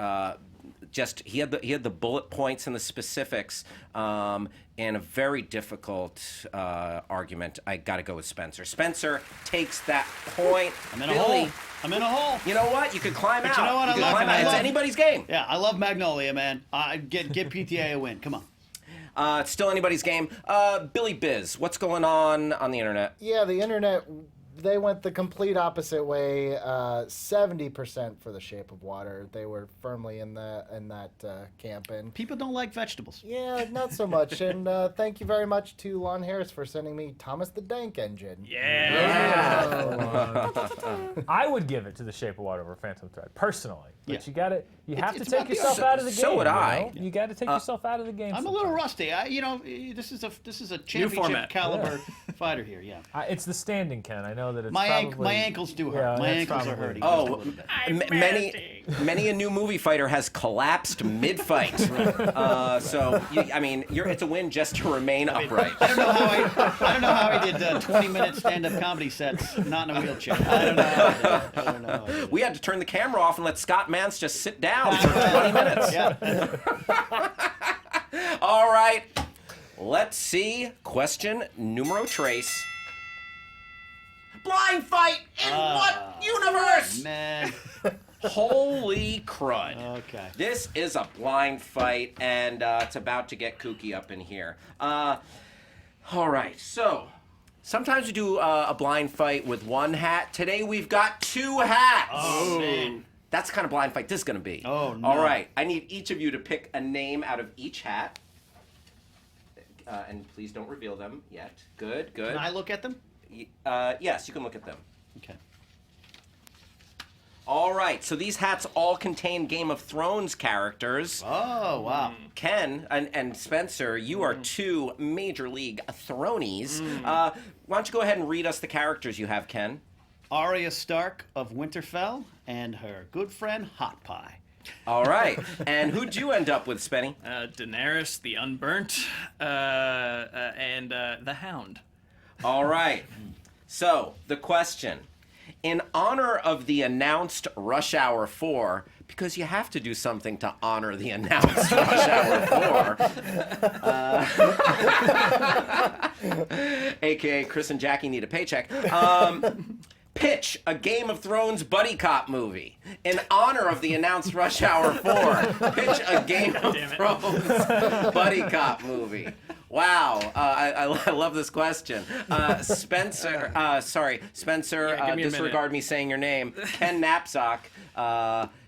he had the bullet points and the specifics, and a very difficult argument. I got to go with Spencer. Spencer takes that point. I'm in a hole. I'm in a hole. You know what? You could climb out. you know what? You could climb out. It's anybody's game. Yeah, I love Magnolia, man. Get PTA a win. Come on. It's still anybody's game. Billy Biz, what's going on the internet? Yeah, the internet, they went the complete opposite way. 70% for The Shape of Water. They were firmly in that camp. And People don't like vegetables. yeah, not so much. And thank you very much to Lon Harris for sending me Thomas the Dank Engine. I would give it to The Shape of Water over Phantom Thread, personally. But Yeah. you have to it's take about the yourself out of the game. So would I. You know? You got to take yourself out of the game. I'm a little rusty. This is a championship format. caliber fighter here. Yeah. It's the standing, Ken. I know that it's My probably... ankles do hurt. Yeah, My that's ankles are probably- hurting. Oh, just a little bit. many a new movie fighter has collapsed mid-fight. So it's a win just to remain upright. I don't know how he did 20-minute stand-up comedy sets not in a wheelchair. I don't know. How he did it. We had to turn the camera off and let Scott Mance just sit down for 20 minutes. Yeah. All right, let's see. Question numero tres. Blind fight in what universe? Man. Holy crud. Okay. This is a blind fight, and it's about to get kooky up in here. All right, so sometimes we do a blind fight with one hat. Today we've got two hats. Oh, man. That's the kind of blind fight this is going to be. Oh, no. All right, I need each of you to pick a name out of each hat. And please don't reveal them yet. Good. Can I look at them? Yes, you can look at them. Okay. All right, so these hats all contain Game of Thrones characters. Oh, wow. Ken and Spencer, you are two Major League Thronies. Why don't you go ahead and read us the characters you have, Ken? Arya Stark of Winterfell and her good friend Hot Pie. All right, and who'd you end up with, Spenny? Daenerys, the Unburnt, and the Hound. All right, so the question. In honor of the announced Rush Hour 4, because you have to do something to honor the announced Rush Hour 4, a.k.a. Chris and Jackie need a paycheck, pitch a Game of Thrones buddy cop movie. In honor of the announced Rush Hour 4, pitch a Game of Thrones buddy cop movie. Wow, I love this question. Spencer, give me a disregard me saying your name. Ken Knapsack,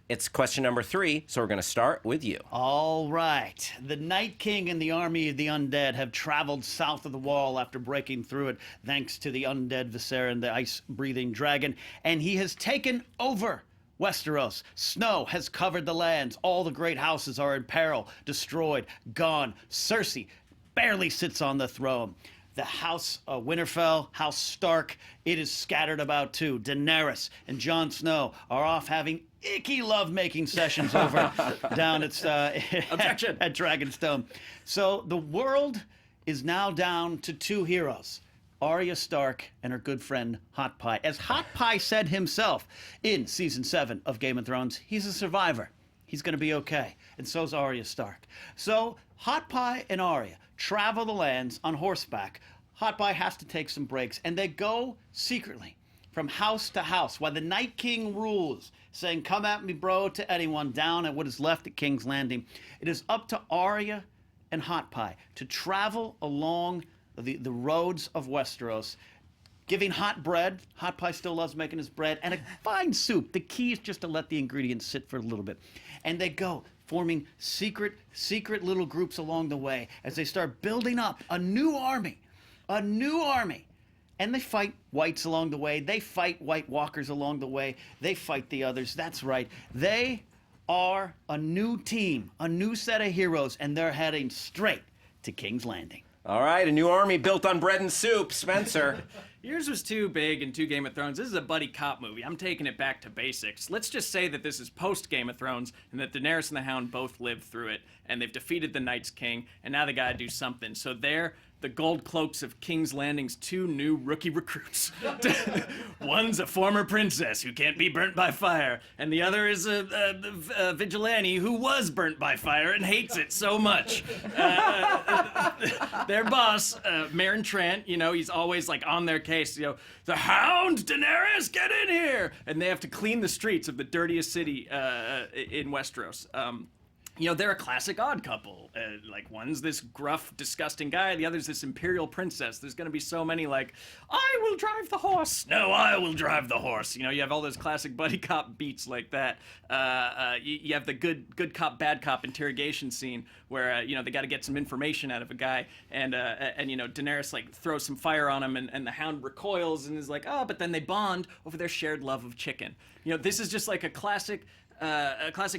it's question number 3, so we're going to start with you. All right. The Night King and the army of the undead have traveled south of the wall after breaking through it, thanks to the undead Viserion, the ice-breathing dragon, and he has taken over Westeros. Snow has covered the lands. All the great houses are in peril, destroyed, gone. Cersei barely sits on the throne. The House Winterfell, House Stark, it is scattered about too. Daenerys and Jon Snow are off having icky lovemaking sessions over down at Dragonstone. So the world is now down to two heroes, Arya Stark and her good friend Hot Pie. As Hot Pie said himself in season 7 of Game of Thrones, he's a survivor. He's going to be okay. And so's Arya Stark. So Hot Pie and Arya travel the lands on horseback. Hot Pie has to take some breaks, and they go secretly from house to house while the Night King rules, saying, "Come at me, bro," to anyone down at what is left at King's Landing. It is up to Arya and Hot Pie to travel along the roads of Westeros, giving hot bread. Hot Pie still loves making his bread, and a fine soup. The key is just to let the ingredients sit for a little bit. And they go, forming secret little groups along the way as they start building up a new army. And they fight whites along the way. They fight White Walkers along the way. They fight the others. That's right. They are a new team, a new set of heroes, and they're heading straight to King's Landing. All right, a new army built on bread and soup. Spencer. Yours was too big and too Game of Thrones. This is a buddy cop movie. I'm taking it back to basics. Let's just say that this is post Game of Thrones and that Daenerys and the Hound both lived through it and they've defeated the Night's King and now they gotta do something. So they're the gold cloaks of King's Landing's 2 new rookie recruits. One's a former princess who can't be burnt by fire, and the other is a vigilante who was burnt by fire and hates it so much. Their boss, Meryn Trant, you know, he's always like on their case, you know, the Hound, Daenerys, get in here! And they have to clean the streets of the dirtiest city in Westeros. You know, they're a classic odd couple. Like, one's this gruff, disgusting guy, the other's this imperial princess. There's gonna be so many, like, I will drive the horse. No, I will drive the horse. You know, you have all those classic buddy cop beats like that. You have the good cop, bad cop interrogation scene where, you know, they gotta get some information out of a guy, and you know, Daenerys, like, throws some fire on him, and the Hound recoils and is like, oh, but then they bond over their shared love of chicken. You know, this is just like a classic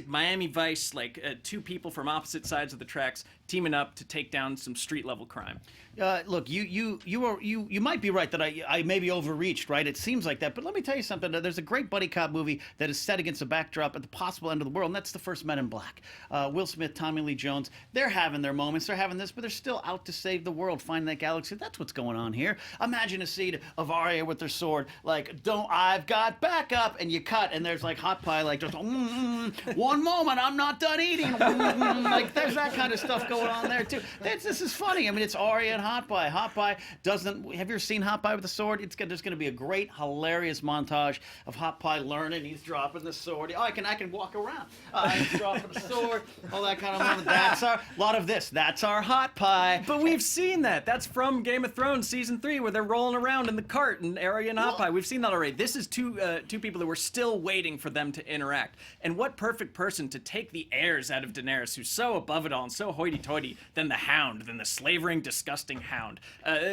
Miami Vice, like 2 people from opposite sides of the tracks teaming up to take down some street level crime. Look, you might be right that I maybe overreached, right? It seems like that, but let me tell you something. There's a great buddy cop movie that is set against a backdrop at the possible end of the world, and that's the first Men in Black. Will Smith, Tommy Lee Jones, they're having their moments, they're having this, but they're still out to save the world, find that galaxy. That's what's going on here. Imagine a scene of Arya with their sword, like, I've got backup, and you cut, and there's like hot pie, like, just, one moment, I'm not done eating. Like, there's that kind of stuff going on there too. This is funny. I mean, it's Arya and Hot Pie. Hot Pie doesn't. Have you ever seen Hot Pie with the sword? There's going to be a great, hilarious montage of Hot Pie learning. He's dropping the sword. Oh, I can walk around. He's dropping the sword. All that kind of moment. That's a lot of this. That's our Hot Pie. But we've seen that. That's from Game of Thrones season 3, where they're rolling around in the cart and Arya and Hot Pie. We've seen that already. This is two people that we're still waiting for them to interact. And what perfect person to take the airs out of Daenerys, who's so above it all and so hoity-toity, than the Hound, than the slavering, disgusting Hound.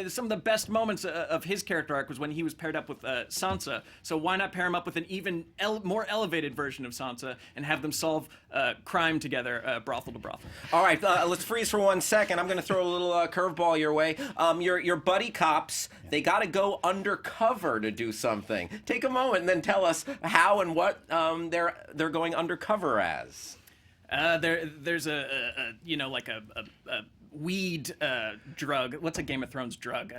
Some of the best moments of his character arc was when he was paired up with Sansa. So why not pair him up with an even more elevated version of Sansa and have them solve crime together, brothel to brothel? All right, let's freeze for 1 second. I'm going to throw a little curveball your way. Your buddy cops, they got to go undercover to do something. Take a moment and then tell us how and what they're going undercover as. There's a you know, like a weed drug. What's a Game of Thrones drug?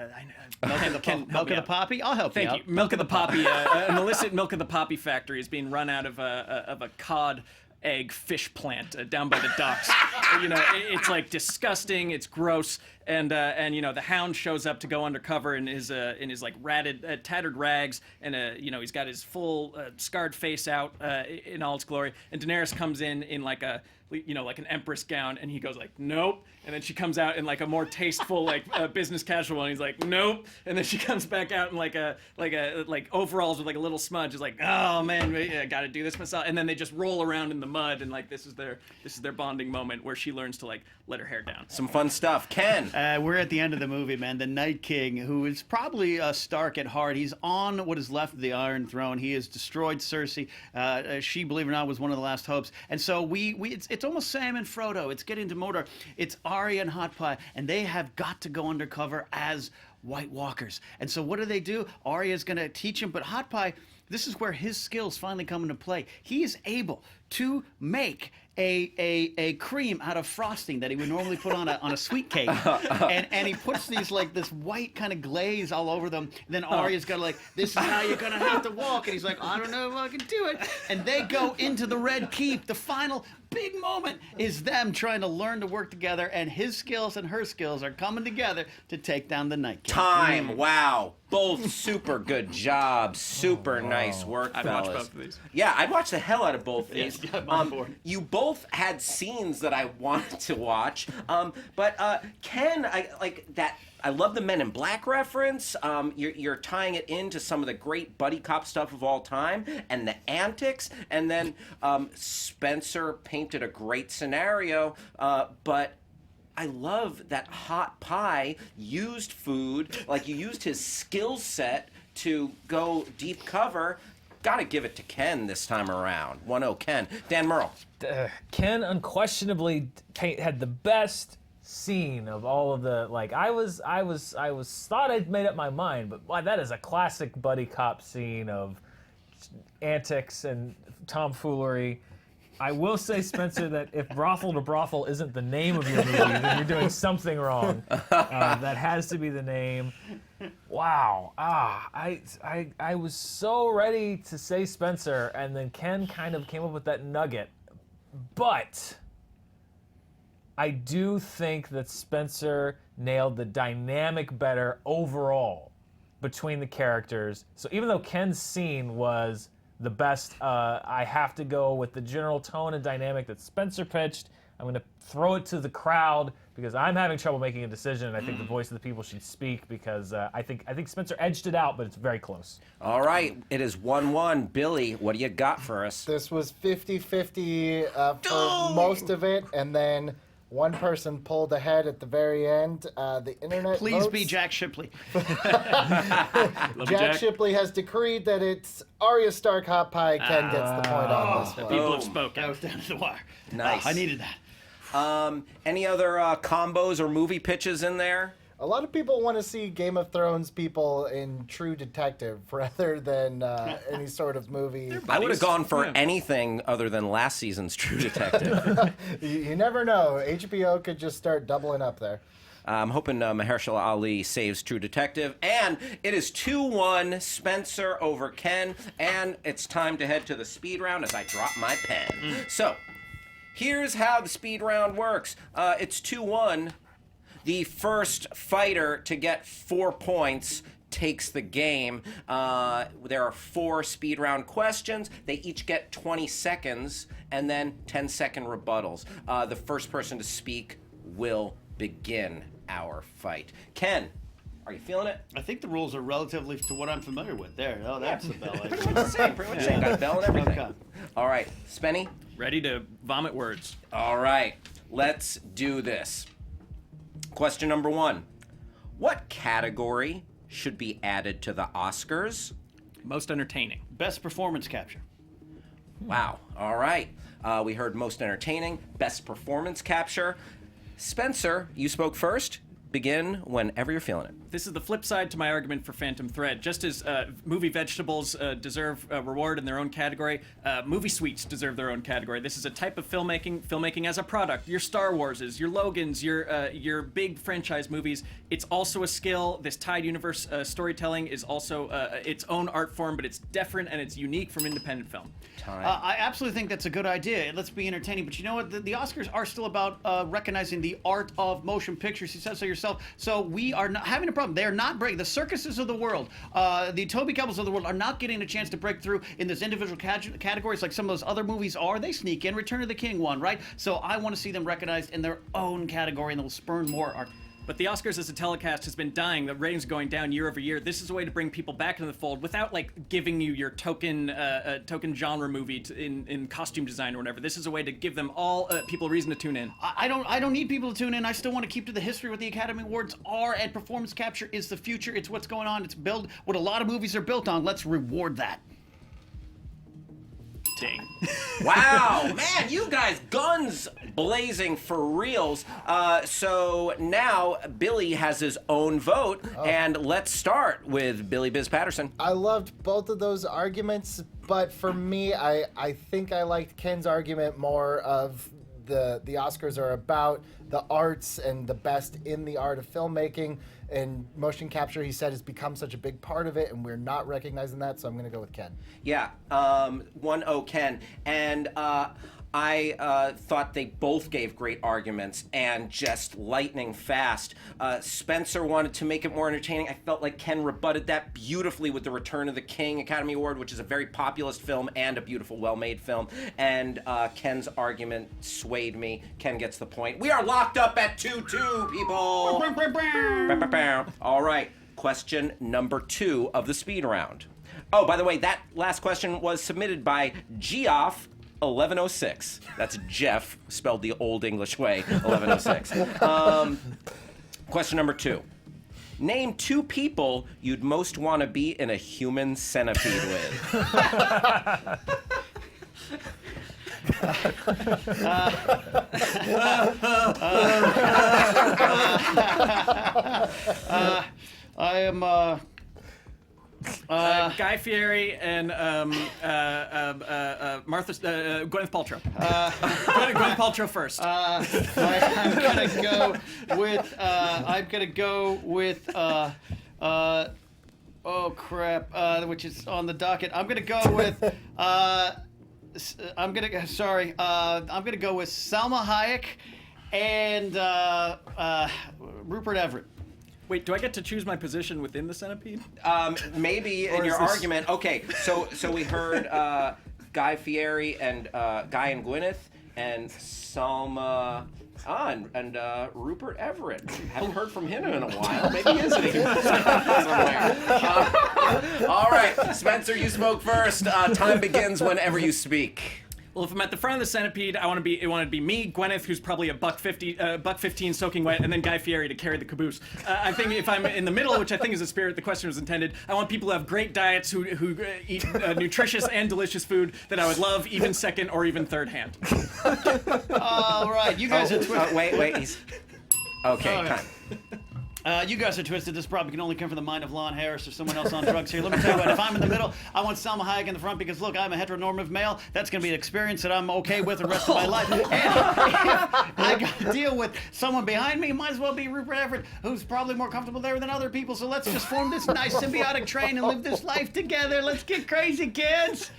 Milk of the Poppy? I'll help you out. Thank you. Milk of the Poppy. An illicit Milk of the Poppy factory is being run out of a cod egg fish plant down by the docks. You know, it's like disgusting. It's gross. And you know, the Hound shows up to go undercover in his like ratted, tattered rags, and you know, he's got his full scarred face out in all its glory. And Daenerys comes in like a, you know, like an empress gown, and he goes like, nope. And then she comes out in like a more tasteful, like business casual, and he's like, nope. And then she comes back out in like overalls with like a little smudge. It's like, oh man, I got to do this myself. And then they just roll around in the mud, and like this is their bonding moment where she learns to like let her hair down. Some fun stuff. Ken. We're at the end of the movie, man. The Night King, who is probably Stark at heart, he's on what is left of the Iron Throne. He has destroyed Cersei. She, believe it or not, was one of the last hopes. And so it's almost Sam and Frodo. It's getting to Mordor. It's Arya and Hot Pie, and they have got to go undercover as White Walkers. And so what do? Arya's going to teach him, but Hot Pie, this is where his skills finally come into play. He is able to make a cream out of frosting that he would normally put on a sweet cake, and he puts these like this white kind of glaze all over them. Then Arya's got like, this is how you're gonna have to walk, and he's like, I don't know if I can do it. And they go into the Red Keep. The final big moment is them trying to learn to work together, and his skills and her skills are coming together to take down the Night King. Time. Wow. Both super good jobs. Super nice work, I'd fellas. watch both of these. Yeah, I'd watch the hell out of both of these. I'm on board. You both had scenes that I wanted to watch. But Ken, I love the Men in Black reference. You're tying it into some of the great buddy cop stuff of all time and the antics. And then Spencer painted a great scenario, but I love that Hot Pie used food, like you used his skill set to go deep cover. got to give it to Ken this time around. 1-0 Ken. Dan Murrell. Ken unquestionably had the best scene of all of the, like, I thought I'd made up my mind, but wow, that is a classic buddy cop scene of antics and tomfoolery. I will say, Spencer, that if Brothel to Brothel isn't the name of your movie, then you're doing something wrong. That has to be the name. Wow. I was so ready to say Spencer, and then Ken kind of came up with that nugget. But I do think that Spencer nailed the dynamic better overall between the characters. So even though Ken's scene was the best, I have to go with the general tone and dynamic that Spencer pitched. I'm going to throw it to the crowd because I'm having trouble making a decision, and I think the voice of the people should speak because I think Spencer edged it out, but it's very close. All right, it is 1-1. Billy, what do you got for us? This was 50-50 for most of it, and then one person pulled ahead at the very end. The internet Please votes. be Jack Shipley. Jack Shipley has decreed that it's Arya Stark hot pie. Ken gets the point on this The one. people have Boom. spoken. That was down to the wire. Nice. I needed that. Any other combos or movie pitches in there? A lot of people want to see Game of Thrones people in True Detective rather than any sort of movie. I would have gone for Yeah. anything other than last season's True Detective. You never know. HBO could just start doubling up there. I'm hoping Mahershala Ali saves True Detective. And it is 2-1 Spencer over Ken. And it's time to head to the speed round as I drop my pen. So, here's how the speed round works. It's 2-1. The first fighter to get 4 points takes the game. There are 4 speed round questions. They each get 20 seconds and then 10-second rebuttals. The first person to speak will begin our fight. Ken, are you feeling it? I think the rules are relatively to what I'm familiar with. There. Oh, that's the bell. Pretty much the same. Pretty much the same. Got a bell and everything. Okay. All right, Spenny. Ready to vomit words. All right, let's do this. Question number 1. What category should be added to the Oscars? Most entertaining. Best performance capture. Wow. All right. We heard most entertaining, best performance capture. Spencer, you spoke first. Begin whenever you're feeling it. This is the flip side to my argument for Phantom Thread. Just as movie vegetables deserve a reward in their own category, movie sweets deserve their own category. This is a type of filmmaking as a product. Your Star Warses, your Logans, your big franchise movies. It's also a skill. This tied universe storytelling is also its own art form, but it's different and it's unique from independent film. I absolutely think that's a good idea. Let's be entertaining. But you know what? The Oscars are still about recognizing the art of motion pictures. You said so yourself. So we are not having a problem. They are not breaking. The circuses of the world, the Toby Kebbells of the world are not getting a chance to break through in this individual categories like some of those other movies are. They sneak in. Return of the King won, right? So I want to see them recognized in their own category, and they'll spurn more art. But the Oscars as a telecast has been dying. The ratings are going down year over year. This is a way to bring people back into the fold without like giving you your token genre movie in costume design or whatever. This is a way to give them all people a reason to tune in. I don't need people to tune in. I still want to keep to the history what the Academy Awards are, and performance capture is the future. It's what's going on. It's built what a lot of movies are built on. Let's reward that. Dang. Wow, man, you guys, guns blazing for reals. So now Billy has his own vote, and let's start with Billy Biz Patterson. I loved both of those arguments, but for me, I think I liked Ken's argument more of the Oscars are about the arts and the best in the art of filmmaking, and motion capture, he said, has become such a big part of it, and we're not recognizing that, so I'm going to go with Ken. Yeah, 1-0 Ken. And I thought they both gave great arguments and just lightning fast. Spencer wanted to make it more entertaining. I felt like Ken rebutted that beautifully with the Return of the King Academy Award, which is a very populist film and a beautiful, well-made film. And Ken's argument swayed me. Ken gets the point. We are locked up at 2-2, people. All right, question number 2 of the speed round. Oh, by the way, that last question was submitted by Geoff 1106. That's Jeff, spelled the old English way, 1106. Question number 2. Name 2 people you'd most want to be in a human centipede with. I am. Guy Fieri and Gwyneth Paltrow. Gwyneth Paltrow first. I'm gonna go with. Oh crap! Which is on the docket. I'm gonna go with. I'm gonna go with Salma Hayek and Rupert Everett. Wait, do I get to choose my position within the centipede? Maybe in Or is your this- argument. Okay, so we heard Guy Fieri and Guy and Gwyneth and Salma. And Rupert Everett. Haven't heard from him in a while. Maybe he is somewhere. All right, Spencer, you spoke first. Time begins whenever you speak. Well, if I'm at the front of the centipede, I want to be me, Gwyneth, who's probably a $1.15 soaking wet, and then Guy Fieri to carry the caboose. I think if I'm in the middle, which I think is the spirit the question was intended, I want people who have great diets, who eat nutritious and delicious food that I would love even second or even third hand. All right, you guys are twisted. Wait. He's... Okay, Oh, yeah. time. You guys are twisted. This probably can only come from the mind of Lon Harris or someone else on drugs here. Let me tell you what, if I'm in the middle, I want Salma Hayek in the front because, look, I'm a heteronormative male. That's going to be an experience that I'm okay with the rest of my life. And if I got to deal with someone behind me, might as well be Rupert Everett, who's probably more comfortable there than other people. So let's just form this nice symbiotic train and live this life together. Let's get crazy, kids.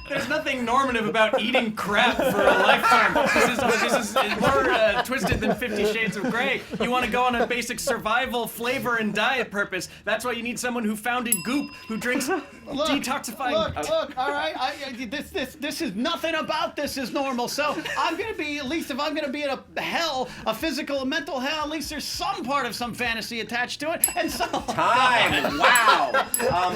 There's nothing normative about eating crap for a lifetime. This is more twisted than 50 Shades of Grey. You want to go on a basic survival, flavor, and diet purpose. That's why you need someone who founded Goop, who drinks detoxifying. Look, all right. This is nothing about this is normal. So I'm gonna be, at least if I'm gonna be in a hell, a physical and mental hell, at least there's some part of some fantasy attached to it, and some. Time. Wow.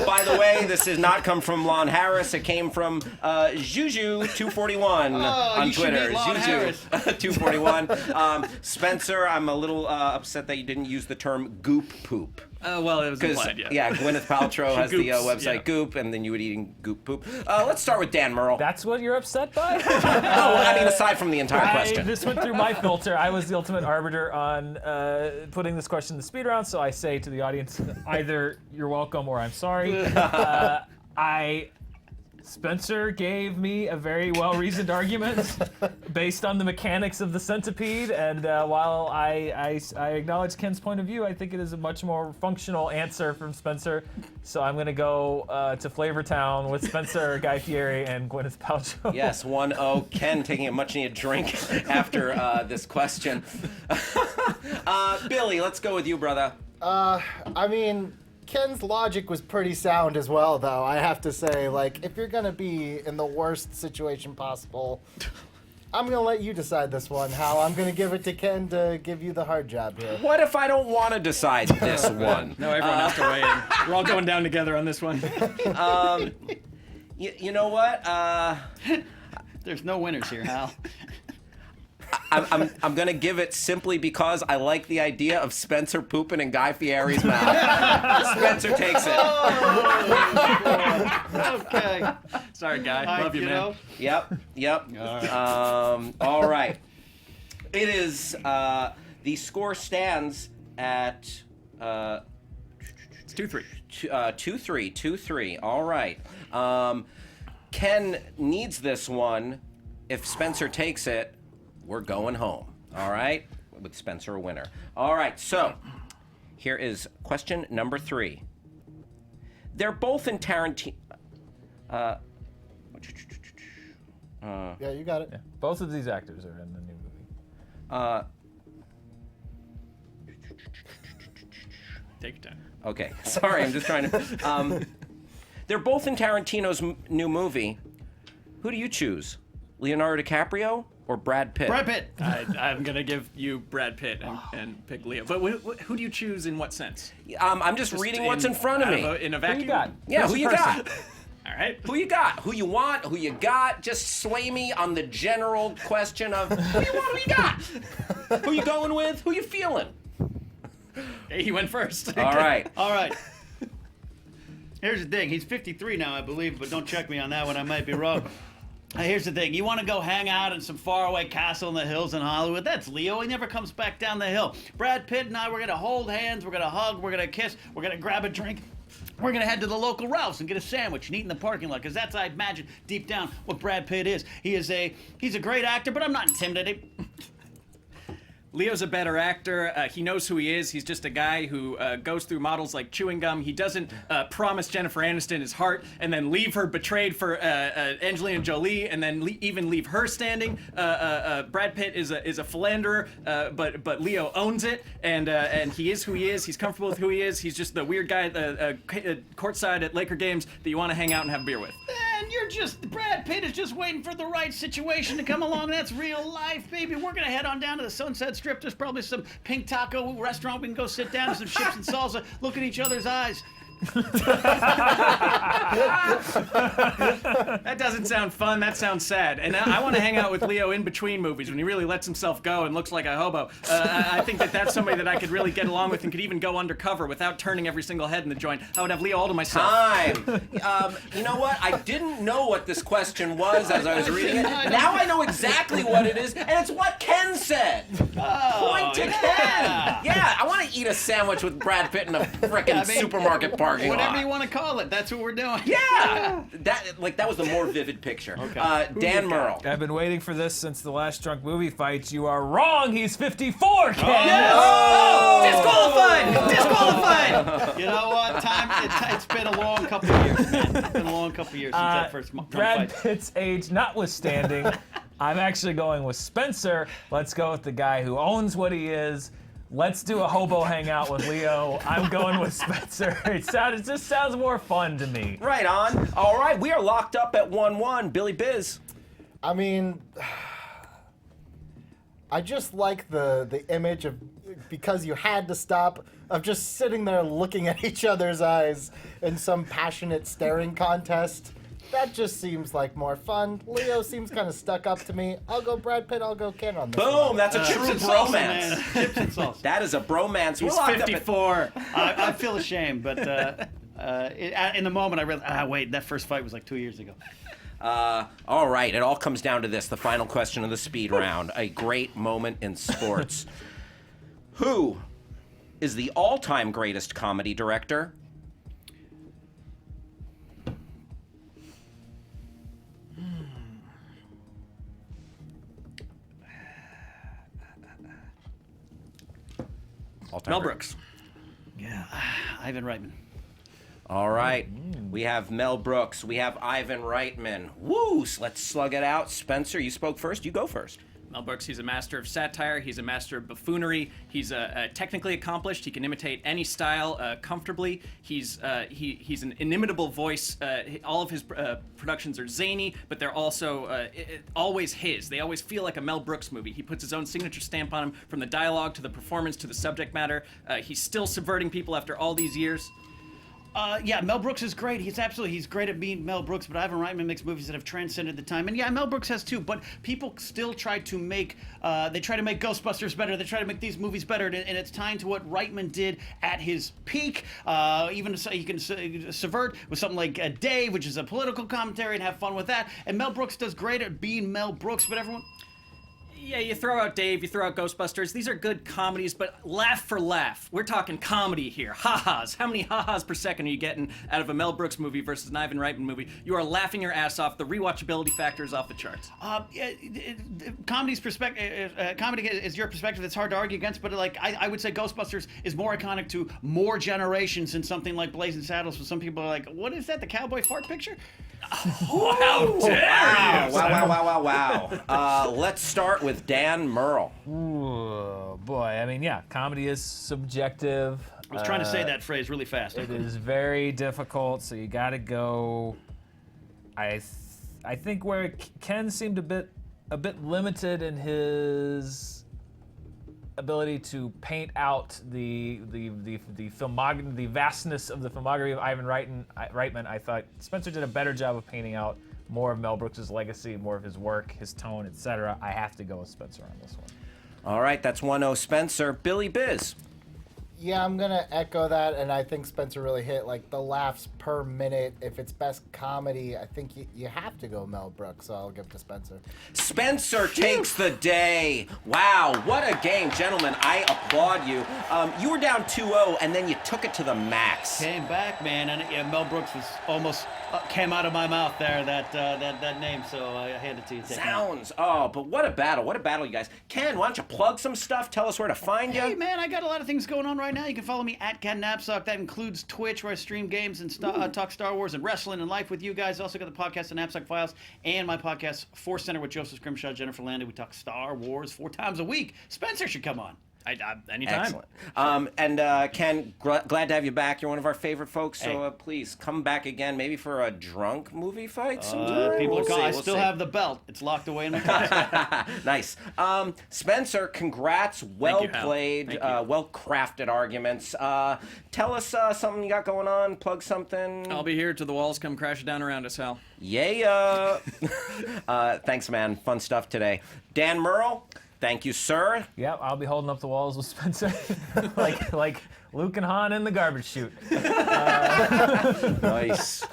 By the way, this did not come from Lon Harris. It came from Juju241 on you should Twitter. meet Lon Harris. Juju241. Spencer, I'm a little upset that you didn't use the term goop poop. Well, it was Because, implied, yeah. Gwyneth Paltrow has the goops, website yeah. Goop, and then you would eating goop poop. Let's start with Dan Merle. That's what you're upset by? I mean, aside from the entire question. This went through my filter. I was the ultimate arbiter on putting this question in the speed round, so I say to the audience, either you're welcome or I'm sorry. Spencer gave me a very well-reasoned argument based on the mechanics of the centipede, and while I acknowledge Ken's point of view, I think it is a much more functional answer from Spencer. So I'm going to go to Flavortown with Spencer, Guy Fieri, and Gwyneth Paltrow. Yes, 1-0. Ken taking a much-needed drink after this question. Billy, let's go with you, brother. I mean, Ken's logic was pretty sound as well, though. I have to say, like, if you're gonna be in the worst situation possible, I'm gonna let you decide this one, Hal. I'm gonna give it to Ken to give you the hard job here. What if I don't want to decide this one? No, everyone has to weigh in. We're all going down together on this one. You know what? There's no winners here, Hal. I'm gonna give it simply because I like the idea of Spencer pooping in Guy Fieri's mouth. Spencer takes it. Okay. Sorry, Guy. Love you, man. know, Yep. All right. It is the score stands at It's 2-3. 2-3. All right. Ken needs this one. If Spencer takes it, we're going home. All right? With Spencer a winner. All right, so here is question number 3. They're both in Tarantino. Yeah, you got it. Yeah, both of these actors are in the new movie. Take your time. Okay, sorry, I'm just trying to. They're both in Tarantino's new movie. Who do you choose? Leonardo DiCaprio or Brad Pitt? Brad Pitt. I'm going to give you Brad Pitt and pick Leo. But who do you choose in what sense? I'm just reading what's in front of me. In a Who vacuum? you got? Yeah, Who's who the you person? got? All right. Who you got? Who you want? Who you got? Just sway me on the general question of who you want? Who you got? Who you going with? Who you feeling? He went first. All right. All right. Here's the thing. He's 53 now, I believe, but don't check me on that one. I might be wrong. Here's the thing. You want to go hang out in some faraway castle in the hills in Hollywood? That's Leo. He never comes back down the hill. Brad Pitt and I, we're going to hold hands. We're going to hug. We're going to kiss. We're going to grab a drink. We're going to head to the local Ralph's and get a sandwich and eat in the parking lot, because that's, I imagine, deep down, what Brad Pitt is. He's a great actor, but I'm not intimidated. Leo's a better actor. He knows who he is. He's just a guy who goes through models like chewing gum. He doesn't promise Jennifer Aniston his heart and then leave her betrayed for Angelina Jolie and then even leave her standing. Brad Pitt is a philanderer, but Leo owns it, and he is who he is. He's comfortable with who he is. He's just the weird guy courtside at Laker games that you want to hang out and have beer with. And Brad Pitt is just waiting for the right situation to come along. That's real life, baby. We're going to head on down to the Sunset Strip. There's probably some pink taco restaurant we can go sit down, some chips and salsa, look in each other's eyes. That doesn't sound fun. That sounds sad. And I want to hang out with Leo in between movies when he really lets himself go and looks like a hobo. I think that's somebody that I could really get along with and could even go undercover without turning every single head in the joint. I would have Leo all to myself. Time. You know what? I didn't know what this question was as I was reading it. Now I know exactly what it is, and it's what Ken said. Point to Ken. Yeah, I want to eat a sandwich with Brad Pitt in a frickin' supermarket parking Whatever lot. you want to call it, that's what we're doing. Yeah, that was the more vivid picture. Okay. Dan Merle. I've been waiting for this since the last Drunk Movie Fights. You are wrong. He's 54, Ken. Disqualified! Disqualified! You know what? It's been a long couple of years, man. It's been a long couple of years since that first Brad fight. Pitt's age notwithstanding, I'm actually going with Spencer. Let's go with the guy who owns what he is. Let's do a hobo hangout with Leo. I'm going with Spencer. It just sounds more fun to me. Right on. All right, we are locked up at 1-1. Billy Biz. I mean, I just like the image of, because you had to stop, of just sitting there looking at each other's eyes in some passionate staring contest. That just seems like more fun. Leo seems kind of stuck up to me. I'll go Brad Pitt, I'll go Ken on this Boom, one. that's a true bromance. Man. Chips and salsa. That is a bromance. We're He's locked up at 54. I feel ashamed, but in the moment I realized, wait, that first fight was like 2 years ago. all right, it all comes down to this, the final question of the speed round. A great moment in sports. Who is the all-time greatest comedy director? All-time Mel great. Brooks. Yeah, Ivan Reitman. All right. We have Mel Brooks. We have Ivan Reitman. Woo! Let's slug it out. Spencer, you spoke first. You go first. Mel Brooks, he's a master of satire. He's a master of buffoonery. He's technically accomplished. He can imitate any style comfortably. He's an inimitable voice. All of his productions are zany, but they're also always his. They always feel like a Mel Brooks movie. He puts his own signature stamp on them, from the dialogue to the performance to the subject matter. He's still subverting people after all these years. Yeah, Mel Brooks is great. He's great at being Mel Brooks, but Ivan Reitman makes movies that have transcended the time. And yeah, Mel Brooks has too, but people still try to make, they try to make Ghostbusters better. They try to make these movies better, and it's tying to what Reitman did at his peak. Even so, you can subvert with something like Dave, which is a political commentary, and have fun with that. And Mel Brooks does great at being Mel Brooks, but everyone... Yeah, you throw out Dave, you throw out Ghostbusters. These are good comedies, but laugh for laugh. We're talking comedy here. Ha-has. How many ha-has per second are you getting out of a Mel Brooks movie versus an Ivan Reitman movie? You are laughing your ass off. The rewatchability factor is off the charts. Comedy's perspective, comedy is your perspective. It's hard to argue against, but like I would say Ghostbusters is more iconic to more generations than something like Blazing Saddles. So some people are like, what is that, the cowboy fart picture? How dare you! Wow. Let's start with Dan Merle. Ooh, boy. I mean, yeah, comedy is subjective. I was trying to say that phrase really fast. It is very difficult, so you got to go. I think where Ken seemed a bit limited in his ability to paint out the filmography, the vastness of the filmography of Ivan Reitman, I thought Spencer did a better job of painting out more of Mel Brooks' legacy, more of his work, his tone, etc. I have to go with Spencer on this one. All right, that's 1-0 Spencer. Billy Biz. Yeah, I'm gonna echo that, and I think Spencer really hit like the laughs per minute. If it's best comedy, I think you have to go Mel Brooks, so I'll give it to Spencer. Spencer takes the day. Wow, what a game, gentlemen. I applaud you. You were down 2-0, and then you took it to the max. Came back, man, and yeah, Mel Brooks was almost came out of my mouth there. That name, so I hand it to you. Take it. Sounds. Oh, but what a battle. What a battle, you guys. Ken, why don't you plug some stuff? Tell us where to find you. Hey, man, I got a lot of things going on right now. You can follow me at Ken Knapsack. That includes Twitch, where I stream games and talk Star Wars and wrestling and life with you guys. Also got the podcast, The Knapsack Files, and my podcast, Force Center with Joseph Scrimshaw, Jennifer Landy. We talk Star Wars 4 times a week. Spencer should come on. Anytime. Excellent. And Ken, glad to have you back. You're one of our favorite folks, so please come back again, maybe for a drunk movie fight sometime. People We'll are calling. I see, we'll still see. have the belt. It's locked away in my closet. Nice. Spencer, congrats. Well you, Hal. played, Thank you. well crafted arguments. Tell us something you got going on. Plug something. I'll be here till the walls come crashing down around us, Hal. Yeah. Thanks, man. Fun stuff today. Dan Merle, thank you, sir. Yep, I'll be holding up the walls with Spencer, like Luke and Han in the garbage chute. Nice.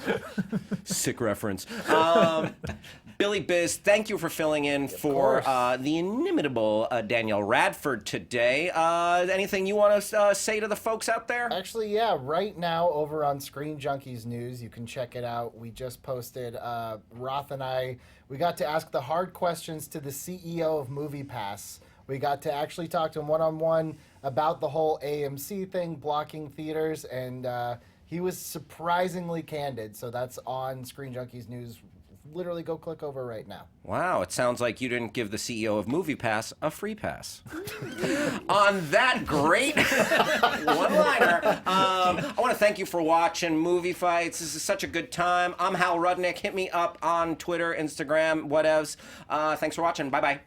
Sick reference. Billy Biz, thank you for filling in for the inimitable Danielle Radford today. Anything you want to say to the folks out there? Actually, yeah, right now over on Screen Junkies News, you can check it out. We just posted, Roth and I, we got to ask the hard questions to the CEO of MoviePass. We got to actually talk to him one-on-one about the whole AMC thing, blocking theaters, and he was surprisingly candid. So that's on Screen Junkies News. Literally go click over right now. Wow, it sounds like you didn't give the CEO of MoviePass a free pass. On that great one-liner, I want to thank you for watching Movie Fights. This is such a good time. I'm Hal Rudnick. Hit me up on Twitter, Instagram, whatevs. Thanks for watching. Bye-bye.